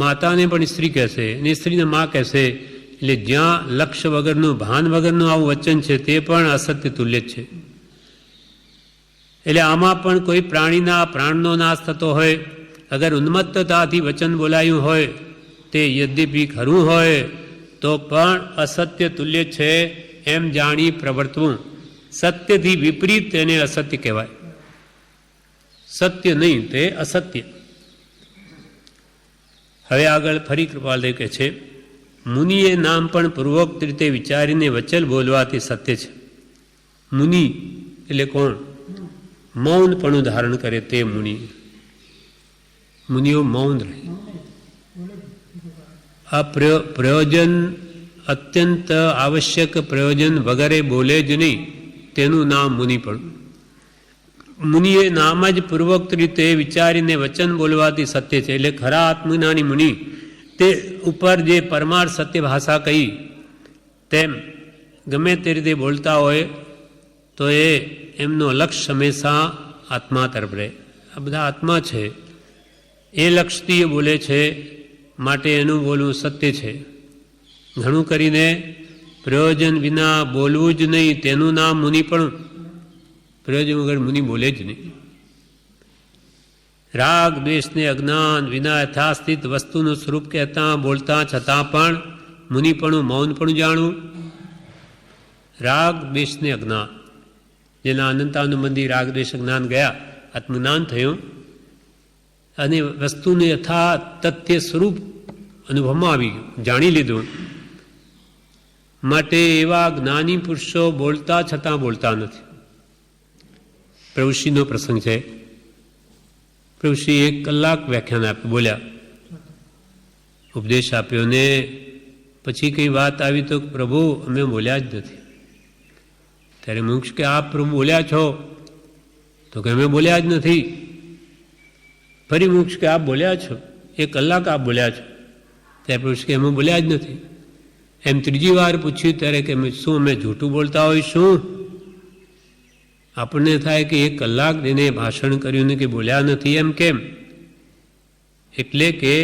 માતાને પણ સ્ત્રી કહેશે અને સ્ત્રીને મા કહેશે. એટલે જ્યાં લક્ષ્ય વગરનું, ભાન વગરનું આવું વચન છે તે પણ અસત્ય તુલ્ય છે. એટલે આમાં પણ કોઈ પ્રાણીના પ્રાણનો નાશ થતો હોય, અગર ઉન્મત્તતાથી વચન બોલાયું હોય તે યદ્યપિ ખરું હોય તો પણ અસત્ય તુલ્ય છે એમ જાણી પ્રવર્તવું. સત્યથી વિપરીત તેને અસત્ય કહેવાય. સત્ય નહીં તે અસત્ય. હવે આગળ ફરી કૃપાલદેવ કહે છે, મુનિએ નામ પણ પૂર્વોક્ત રીતે વિચારીને વચન બોલવાથી સત્ય છે. મુનિ એટલે કોણ? મૌનપણું ધારણ કરે તે મુનિ. મુનિઓ મૌન રહે. આ પ્રયોજન અત્યંત આવશ્યક પ્રયોજન વગેરે બોલે જ નહીં, તેનું નામ મુનિ પણ. મુનિએ નામ જ પૂર્વોક્ત રીતે વિચારીને વચન બોલવાથી સત્ય છે. એટલે ખરા આત્મજ્ઞાની મુનિ તે ઉપર જે પરમાર્થ સત્ય ભાષા કહી તેમ ગમે તે રીતે બોલતા હોય તો એ એમનો લક્ષ્ય હંમેશા આત્મા તરફ રહે. આ બધા આત્મા છે, એ લક્ષથી એ બોલે છે, માટે એનું બોલવું સત્ય છે. ઘણું કરીને પ્રયોજન વિના બોલવું જ નહીં, તેનું નામ મુનિ, પણ પ્રયોજન વગર મુનિ બોલે જ નહીં. રાગ દ્વેષને અજ્ઞાન વિના યથાસ્થિત વસ્તુનું સ્વરૂપ કહેતા બોલતા છતાં પણ મુનિપણું મૌનપણું જાણવું. રાગ દ્વેષને અજ્ઞાન, જેના અનંતાનુબંધી રાગ દ્વેષ જ્ઞાન ગયા, આત્મજ્ઞાન થયું અને વસ્તુનું યથા તથ્ય સ્વરૂપ અનુભવમાં આવી ગયું, જાણી લીધું. માટે એવા જ્ઞાની પુરુષો બોલતા છતાં બોલતા નથી. પ્રભુશ્રીનો પ્રસંગ છે. પ્રભુશ્રી 1 કલાક વ્યાખ્યાન આપ્યું, બોલ્યા, ઉપદેશ આપ્યો ને પછી કઈ વાત આવી તો પ્રભુ અમે બોલ્યા જ નથી. ત્યારે મોક્ષ કે આપ પ્રભુ બોલ્યા છો? તો કે અમે બોલ્યા જ નથી. ફરી મોક્ષ કે આપ બોલ્યા છો? 1 કલાક આપ બોલ્યા છો? ત્યારે પ્રભુ કે અમે બોલ્યા જ નથી. એમ ત્રીજી વાર પૂછ્યું ત્યારે કે શું અમે જૂઠું બોલતા હોય? શું આપણને થાય કે 1 કલાક એને ભાષણ કર્યું ને કે બોલ્યા નથી, એમ કેમ? એટલે કે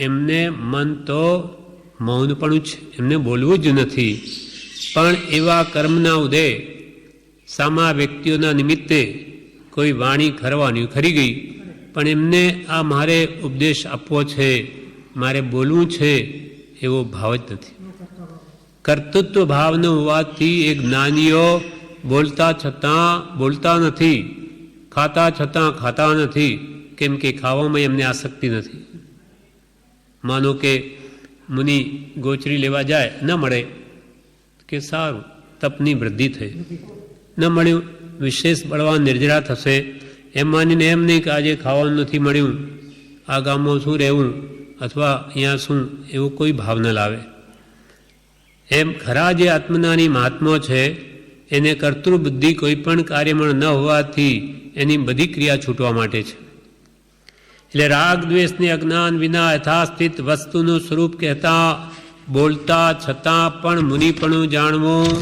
એમને મન તો મૌનપણું છે, એમને બોલવું જ નથી. પણ એવા કર્મના ઉદય સામા વ્યક્તિઓના નિમિત્તે કોઈ વાણી ખરવાની ખરી ગઈ, પણ એમને આ મારે ઉપદેશ આપવો છે, મારે બોલવું છે એવો ભાવ જ નથી. કર્તૃત્વ ભાવનો હોવાથી એ જ્ઞાનીઓ બોલતા છતાં બોલતા નથી, ખાતા છતાં ખાતા નથી. કેમ કે ખાવામાં એમને આસક્તિ નથી. માનો કે મુનિ ગોચરી લેવા જાય, ન મળે કે સારું, તપની વૃદ્ધિ થઈ. ન મળ્યું, વિશેષ બળવાન નિર્જરા થશે એમ માનીને એમ નહીં કે આજે ખાવાનું નથી મળ્યું, આ ગામમાં શું રહેવું અથવા અહીંયા શું, એવો કોઈ ભાવ ન લાવે. એમ ખરા જે આત્મનાની મહાત્મા છે એને કર્તૃબુદ્ધિ કોઈ પણ કાર્યમાં ન હોવાથી એની બધી ક્રિયા છૂટવા માટે છે. એટલે રાગ દ્વેષને અજ્ઞાન વિના યથાસ્થિત વસ્તુનું સ્વરૂપ કહેતા બોલતા છતાં પણ મુનિપણું જાણવું.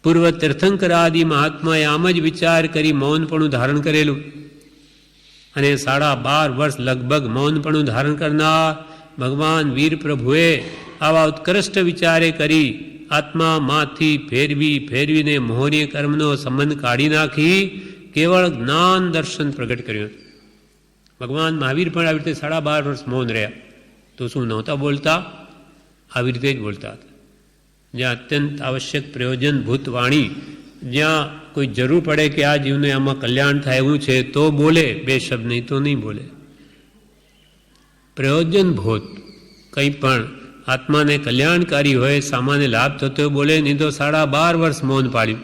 પૂર્વ તીર્થંકરાદિ મહાત્માએ આમ જ વિચાર કરી મૌનપણું ધારણ કરેલું, અને 12.5 વર્ષ લગભગ મૌનપણું ધારણ કરનાર ભગવાન વીર પ્રભુએ આવા ઉત્કૃષ્ટ વિચારે કરી આત્મામાંથી ફેરવીને મોહનીય કર્મનો સંબંધ કાઢી નાખી કેવળ જ્ઞાન દર્શન પ્રગટ કર્યું. ભગવાન મહાવીર પણ આવી રીતે 12.5 વર્ષ મૌન રહ્યા. તો શું નહોતા બોલતા? આવી રીતે જ બોલતા હતા. જ્યાં અત્યંત આવશ્યક પ્રયોજનભૂત વાણી, જ્યાં કોઈ જરૂર પડે કે આ જીવને આમાં કલ્યાણ થાય એવું છે તો બોલે, 2 શબ્દ, નહીં તો નહીં બોલે. પ્રયોજનભૂત કંઈ પણ આત્માને કલ્યાણકારી હોય, સામાન્ય લાભ થતો હોય બોલે, નહીં તો 12.5 વર્ષ મૌન પાડ્યું.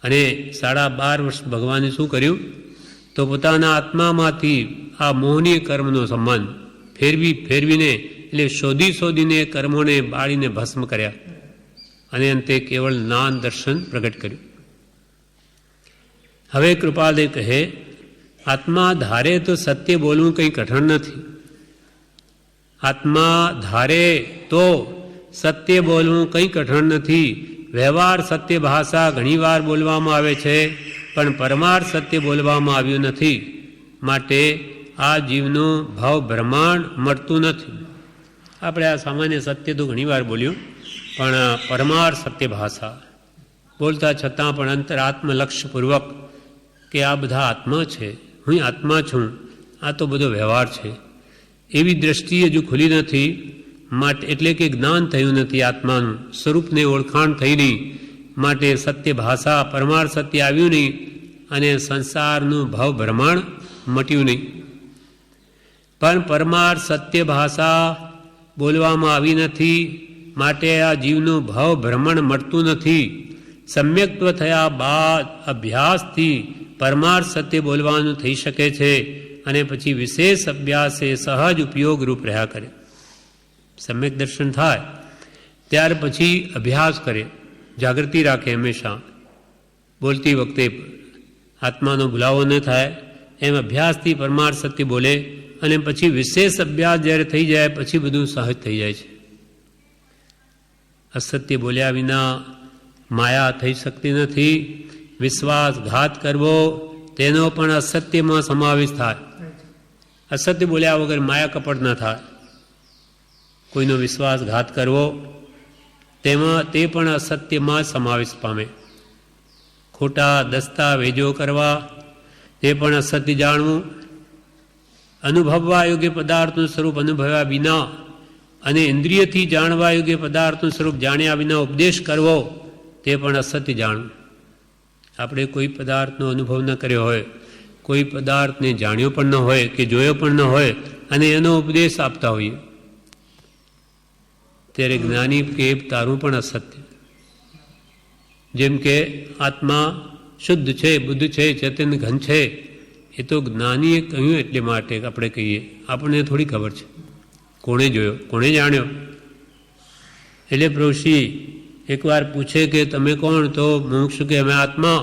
અને 12.5 વર્ષ ભગવાને શું કર્યું? તો પોતાના આત્મામાંથી આ મોહનીય કર્મનો સંબંધ ફેરવીને એટલે શોધીને કર્મોને બાળીને ભસ્મ કર્યા, અને અંતે કેવળ જ્ઞાન દર્શન પ્રગટ કર્યું. હવે કૃપાલય કહે, આત્મા ધારે તો સત્ય બોલવું કંઈ કઠણ નથી. આત્મા ધારે તો સત્ય બોલવું કંઈ કઠણ નથી. વ્યવહાર સત્ય ભાષા ઘણીવાર બોલવામાં આવે છે, પણ પરમાર્થ સત્ય બોલવામાં આવ્યું નથી. માટે આ જીવનું ભાવ બ્રહ્માંડ મળતું નથી. આપણે આ સામાન્ય સત્ય તો ઘણીવાર બોલ્યું, પણ પરમાર્થ સત્ય ભાષા બોલતા છતાં પણ અંતરાત્મલક્ષ્યપૂર્વક કે આ બધા આત્મા છે, હું આત્મા છું, આ તો બધો વ્યવહાર છે, એવી દ્રષ્ટિ હજુ ખુલી નથી. માટે એટલે કે જ્ઞાન થયું નથી, આત્માનું સ્વરૂપને ઓળખાણ થઈ નહીં. માટે સત્ય ભાષા પરમાર્થ સત્ય આવ્યું નહીં, અને સંસારનું ભાવ બ્રહ્માંડ મટ્યું નહીં. પણ પરમાર્થ સત્ય ભાષા બોલવામાં આવી નથી, માટે આ જીવનું ભાવ ભ્રમણ મળતું નથી. સમ્યક્ત્વ થયા બાદ અભ્યાસથી પરમાર્થ સત્ય બોલવાનું થઈ શકે છે, અને પછી વિશેષ અભ્યાસ એ સહજ ઉપયોગ રૂપ રહ્યા કરે. સમ્યક દર્શન થાય ત્યાર પછી અભ્યાસ કરે, જાગૃતિ રાખે, હંમેશા બોલતી વખતે આત્માનો ભૂલાવો ન થાય એમ અભ્યાસથી પરમાર્થ સત્ય બોલે. અને પછી વિશેષ અભ્યાસ જ્યારે થઈ જાય પછી બધું સહજ થઈ જાય છે. અસત્ય બોલ્યા વિના માયા થઈ શકતી નથી. વિશ્વાસઘાત કરવો તેનો પણ અસત્યમાં સમાવેશ થાય. અસત્ય બોલ્યા વગર માયા કપટ ન થાય. કોઈનો વિશ્વાસઘાત કરવો તેમાં તે પણ અસત્યમાં સમાવેશ પામે. ખોટા દસ્તાવેજો કરવા તે પણ અસત્ય જાણવું. અનુભવવા યોગ્ય પદાર્થનું સ્વરૂપ અનુભવ્યા વિના અને ઇન્દ્રિયથી જાણવા યોગ્ય પદાર્થનું સ્વરૂપ જાણ્યા વિના ઉપદેશ કરવો તે પણ અસત્ય જાણવું. આપણે કોઈ પદાર્થનો અનુભવ ન કર્યો હોય, કોઈ પદાર્થને જાણ્યો પણ ન હોય કે જોયો પણ ન હોય અને એનો ઉપદેશ આપતા હોઈએ ત્યારે જ્ઞાની કે તારું પણ અસત્ય. જેમ કે આત્મા શુદ્ધ છે, બુદ્ધ છે, ચેતન ઘન છે, એ તો જ્ઞાનીએ કહ્યું એટલે માટે આપણે કહીએ. આપણને થોડી ખબર છે કોણે જોયો, કોણે જાણ્યો. એટલે પ્રભુશ્રી એકવાર પૂછે કે તમે કોણ? તો મુમુક્ષુ કે અમે આત્મા.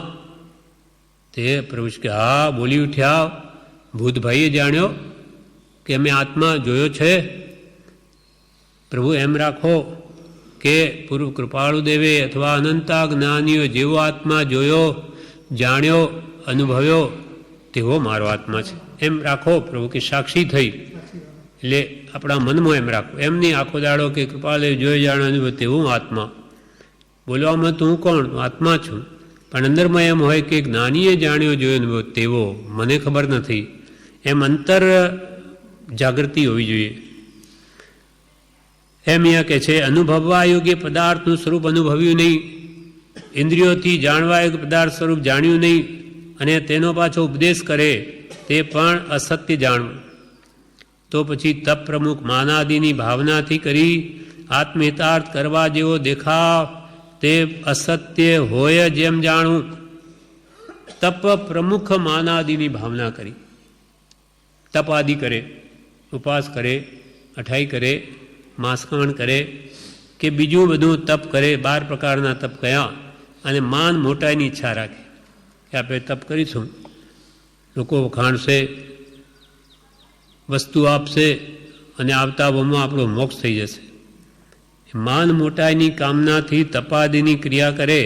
તે પ્રભુશ્રી કે હા બોલી ઉઠ્યા, ભૂતભાઈએ જાણ્યો કે અમે આત્મા જોયો છે? પ્રભુ એમ રાખો કે પૂર્વ કૃપાળુ દેવે અથવા અનંતા જ્ઞાનીઓ જેવો આત્મા જોયો, જાણ્યો, અનુભવ્યો તેવો મારો આત્મા છે એમ રાખો. પ્રભુ કે સાક્ષી થઈ એટલે આપણા મનમાં એમ રાખો. એમ નહીં આખો દાડો કે કૃપાળુ જોઈ જાણો અનુભવ તેવું આત્મા. બોલવામાં તો હું કોણ? આત્મા છું. પણ અંદરમાં એમ હોય કે જ્ઞાનીએ જાણ્યો જોયો અનુભવ તેવો મને ખબર નથી. એમ અંતર જાગૃતિ હોવી જોઈએ. એમ અહીંયા કહે છે અનુભવવા યોગ્ય પદાર્થનું સ્વરૂપ અનુભવ્યું નહીં, ઇન્દ્રિયોથી જાણવા યોગ્ય પદાર્થ સ્વરૂપ જાણ્યું નહીં અને તેનો પાછો ઉપદેશ કરે તે પણ અસત્ય જાણવું. તો પછી તપ પ્રમુખ માનાદિની ભાવનાથી કરી આત્મહિતાર્થ કરવા જેવો દેખાવ તે અસત્ય હોય જ એમ જાણવું. તપ પ્રમુખ માનાદિની ભાવના કરી, તપ આદિ કરે, ઉપવાસ કરે, અઠાઈ કરે, માસકાણ કરે કે બીજું બધું તપ કરે, 12 પ્રકારના તપ કયા, અને માન મોટાઈની ઈચ્છા રાખે કે આપણે તપ કરીશું, લોકો વખાણશે, વસ્તુ આપશે અને આવતા વમાં આપણો મોક્ષ થઈ જશે. માન મોટાઈની કામનાથી તપાદિની ક્રિયા કરે.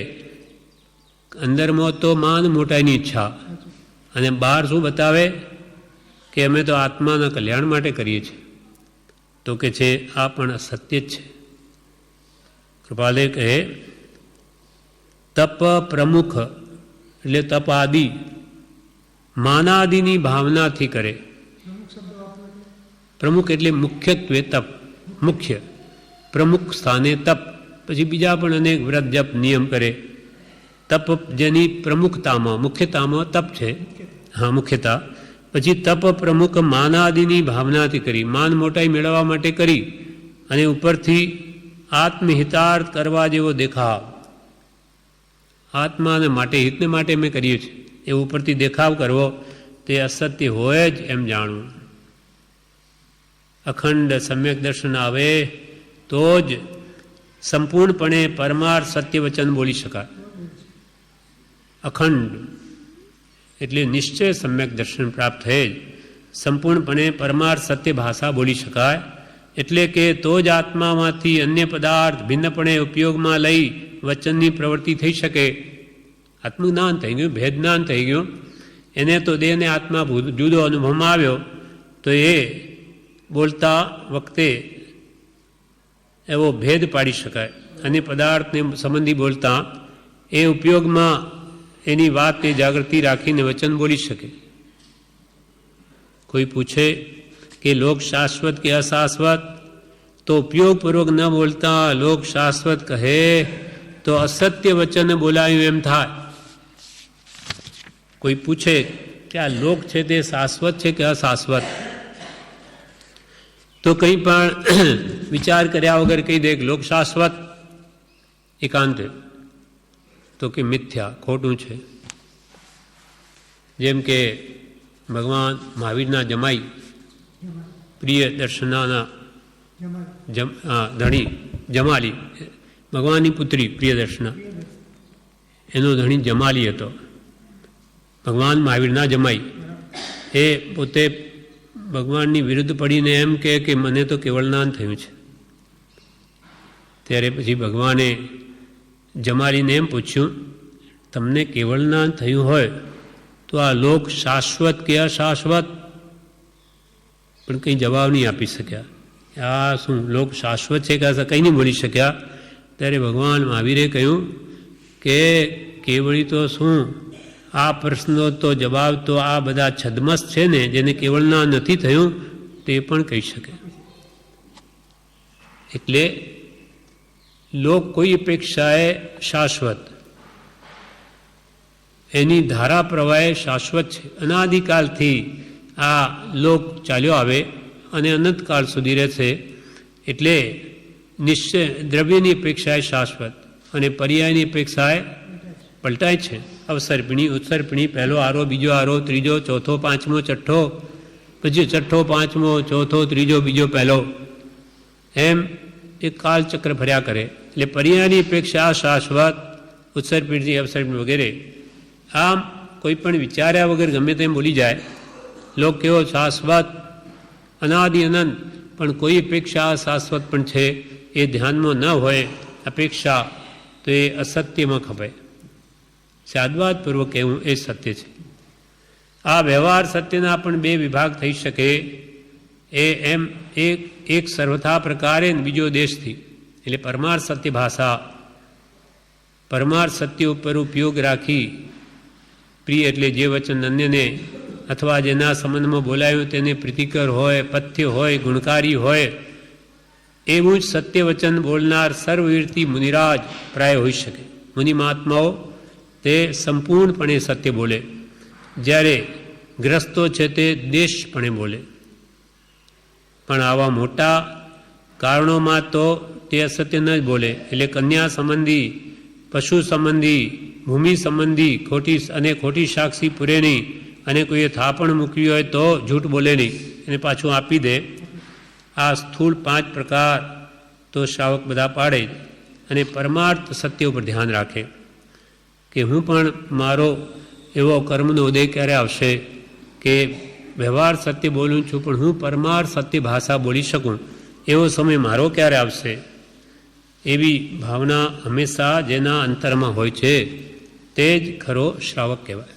અંદરમાં તો માન મોટાઈની ઈચ્છા અને બહાર શું બતાવે કે અમે તો આત્માના કલ્યાણ માટે કરીએ છીએ. તો કે છે આ પણ અસત્ય જ છે. કૃપાલે કહે તપ પ્રમુખ એટલે તપ આદિ માનાદિની ભાવનાથી કરે. પ્રમુખ એટલે મુખ્યત્વે તપ, મુખ્ય પ્રમુખ સ્થાને તપ. પછી બીજા પણ અનેક વ્રત જપ નિયમ કરે. તપ જેની પ્રમુખતામાં, મુખ્યતામાં તપ છે, હા મુખ્યતા. પછી તપ પ્રમુખ માનાદિની ભાવનાથી કરી, માન મોટાઈ મેળવવા માટે કરી અને ઉપરથી આત્મહિતાર્થ કરવા જેવો દેખાવ, આત્માને માટે હિતને માટે મેં કરીએ છીએ એ ઉપરથી દેખાવ કરવો તે અસત્ય હોય જ એમ જાણવું. અખંડ સમ્યક દર્શન આવે તો જ સંપૂર્ણપણે પરમાર્થ સત્ય વચન બોલી શકાય. અખંડ એટલે નિશ્ચય સમ્યક દર્શન પ્રાપ્ત થયે જ સંપૂર્ણપણે પરમાર્થ સત્ય ભાષા બોલી શકાય. એટલે કે તો જ આત્મામાંથી અન્ય પદાર્થ ભિન્નપણે ઉપયોગમાં લઈ વચનની પ્રવૃત્તિ થઈ શકે. આત્મજ્ઞાન થઈ ગયું, ભેદ જ્ઞાન થઈ ગયું. એને તો દેહને આત્મા જુદો અનુભવમાં આવ્યો તો એ બોલતા વખતે એવો ભેદ પાડી શકાય અને પદાર્થને સંબંધી બોલતા એ ઉપયોગમાં એની વાતની જાગૃતિ રાખીને વચન બોલી શકે. કોઈ પૂછે કે લોક શાશ્વત કે અશાશ્વત, તો ઉપયોગપૂર્વક ન બોલતા લોક શાશ્વત કહે તો અસત્ય વચન બોલાયું એમ થાય. કોઈ પૂછે કે આ લોક છે તે શાશ્વત છે કે અશાશ્વત, તો કંઈ પણ વિચાર કર્યા વગર કહી દે લોક શાશ્વત એકાંતે, તો કે મિથ્યા, ખોટું છે. જેમ કે ભગવાન મહાવીરના જમાઈ પ્રિય દર્શનાના ધણી જમાલી, ભગવાનની પુત્રી પ્રિય દર્શના, એનો ધણી જમાલી હતો. ભગવાન મહાવીરના જમાઈ એ પોતે ભગવાનની વિરુદ્ધ પડીને એમ કહે કે મને તો કેવળ જ્ઞાન થયું છે. ત્યારે પછી ભગવાને જમાલીને એમ પૂછ્યું તમને કેવળ જ્ઞાન થયું હોય તો આ લોક શાશ્વત કે અશાશ્વત પણ કંઈ જવાબ નહીં આપી શક્યા. આ શું લોક શાશ્વત છે કે કંઈ નહીં બોલી શક્યા. ત્યારે ભગવાન મહાવીરે કહ્યું કે કેવળી તો શું, આ પ્રશ્નનો તો જવાબ તો આ બધા છદ્મસ છે ને, જેને કેવળના નથી થયું તે પણ કહી શકે. એટલે લોક કોઈ અપેક્ષાએ શાશ્વત, એની ધારા પ્રવાહે શાશ્વત છે. અનાદિકાલથી આ લોક ચાલ્યો આવે અને અનંતકાળ સુધી રહેશે. એટલે નિશ્ચય દ્રવ્યની અપેક્ષાએ શાશ્વત અને પર્યાયની અપેક્ષાએ પલટાય છે. અવસર્પિણી, ઉત્સર્પિણી, પહેલો આરો, બીજો આરો, ત્રીજો, ચોથો, પાંચમો, છઠ્ઠો, પછી છઠ્ઠો, પાંચમો, ચોથો, ત્રીજો, બીજો, પહેલો, એમ એ કાલચક્ર ફર્યા કરે. એટલે પર્યાયની અપેક્ષા શાશ્વત, ઉત્સર્પિણી, અવસર્પિણી વગેરે આમ કોઈ પણ વિચાર્યા વગર ગમે તેમ બોલી જાય. લોક કેવો શાશ્વત, અનાદિ અનંત, પણ કોઈ અપેક્ષા શાશ્વત પણ છે એ ધ્યાનમાં ન હોય અપેક્ષા, તો એ અસત્યમાં ખપાય. સાદવાદપૂર્વક કહેવું એ સત્ય છે. આ વ્યવહાર સત્યના પણ બે વિભાગ થઈ શકે. એ એમ એક સર્વથા પ્રકારે બીજો દેશથી. એટલે પરમાર્થ સત્ય ભાષા, પરમાર્થ સત્ય ઉપર ઉપયોગ રાખી પ્રિય એટલે જે વચન અન્યને અથવા જેના સંબંધમાં બોલાયું તેને પ્રીતિકર હોય, પથ્ય હોય, ગુણકારી હોય, એવું જ સત્ય વચન બોલનાર સર્વવીરથી મુનિરાજ પ્રાય હોઈ શકે. મુનિ મહાત્માઓ તે સંપૂર્ણપણે સત્ય બોલે, જ્યારે ગ્રસ્તો છે તે દેશપણે બોલે. પણ આવા મોટા કારણોમાં તો તે અસત્ય ન જ બોલે. એટલે કન્યા સંબંધી, પશુ સંબંધી, ભૂમિ સંબંધી ખોટી સાક્ષી પૂરે નહીં, અને કોઈએ થાપણ મૂકવી હોય તો જૂઠ બોલે નહીં, એને પાછું આપી દે. આ સ્થૂળ 5 પ્રકાર તો શ્રાવક બધા પાડે અને પરમાર્થ સત્ય ઉપર ધ્યાન રાખે કે હું પણ મારો એવો કર્મનો ઉદય ક્યારે આવશે કે વ્યવહાર સત્ય બોલું છું પણ હું પરમાર્થ સત્ય ભાષા બોલી શકું, એવો સમય મારો ક્યારે આવશે. એવી ભાવના હંમેશા જેના અંતરમાં હોય છે તે જ ખરો શ્રાવક કહેવાય.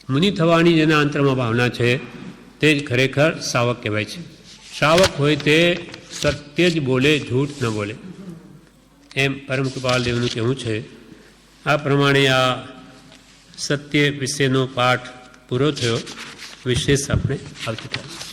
મુનિ થવાની જેના અંતરમાં ભાવના છે તે જ ખરેખર શ્રાવક કહેવાય છે. શ્રાવક હોય તે સત્ય જ બોલે, જૂઠ ન બોલે, એમ પરમ કૃપાલદેવનું કહેવું છે. આ પ્રમાણે આ સત્ય વિશેનો પાઠ પૂરો થયો. વિશેષ આપણે આવતીકાલે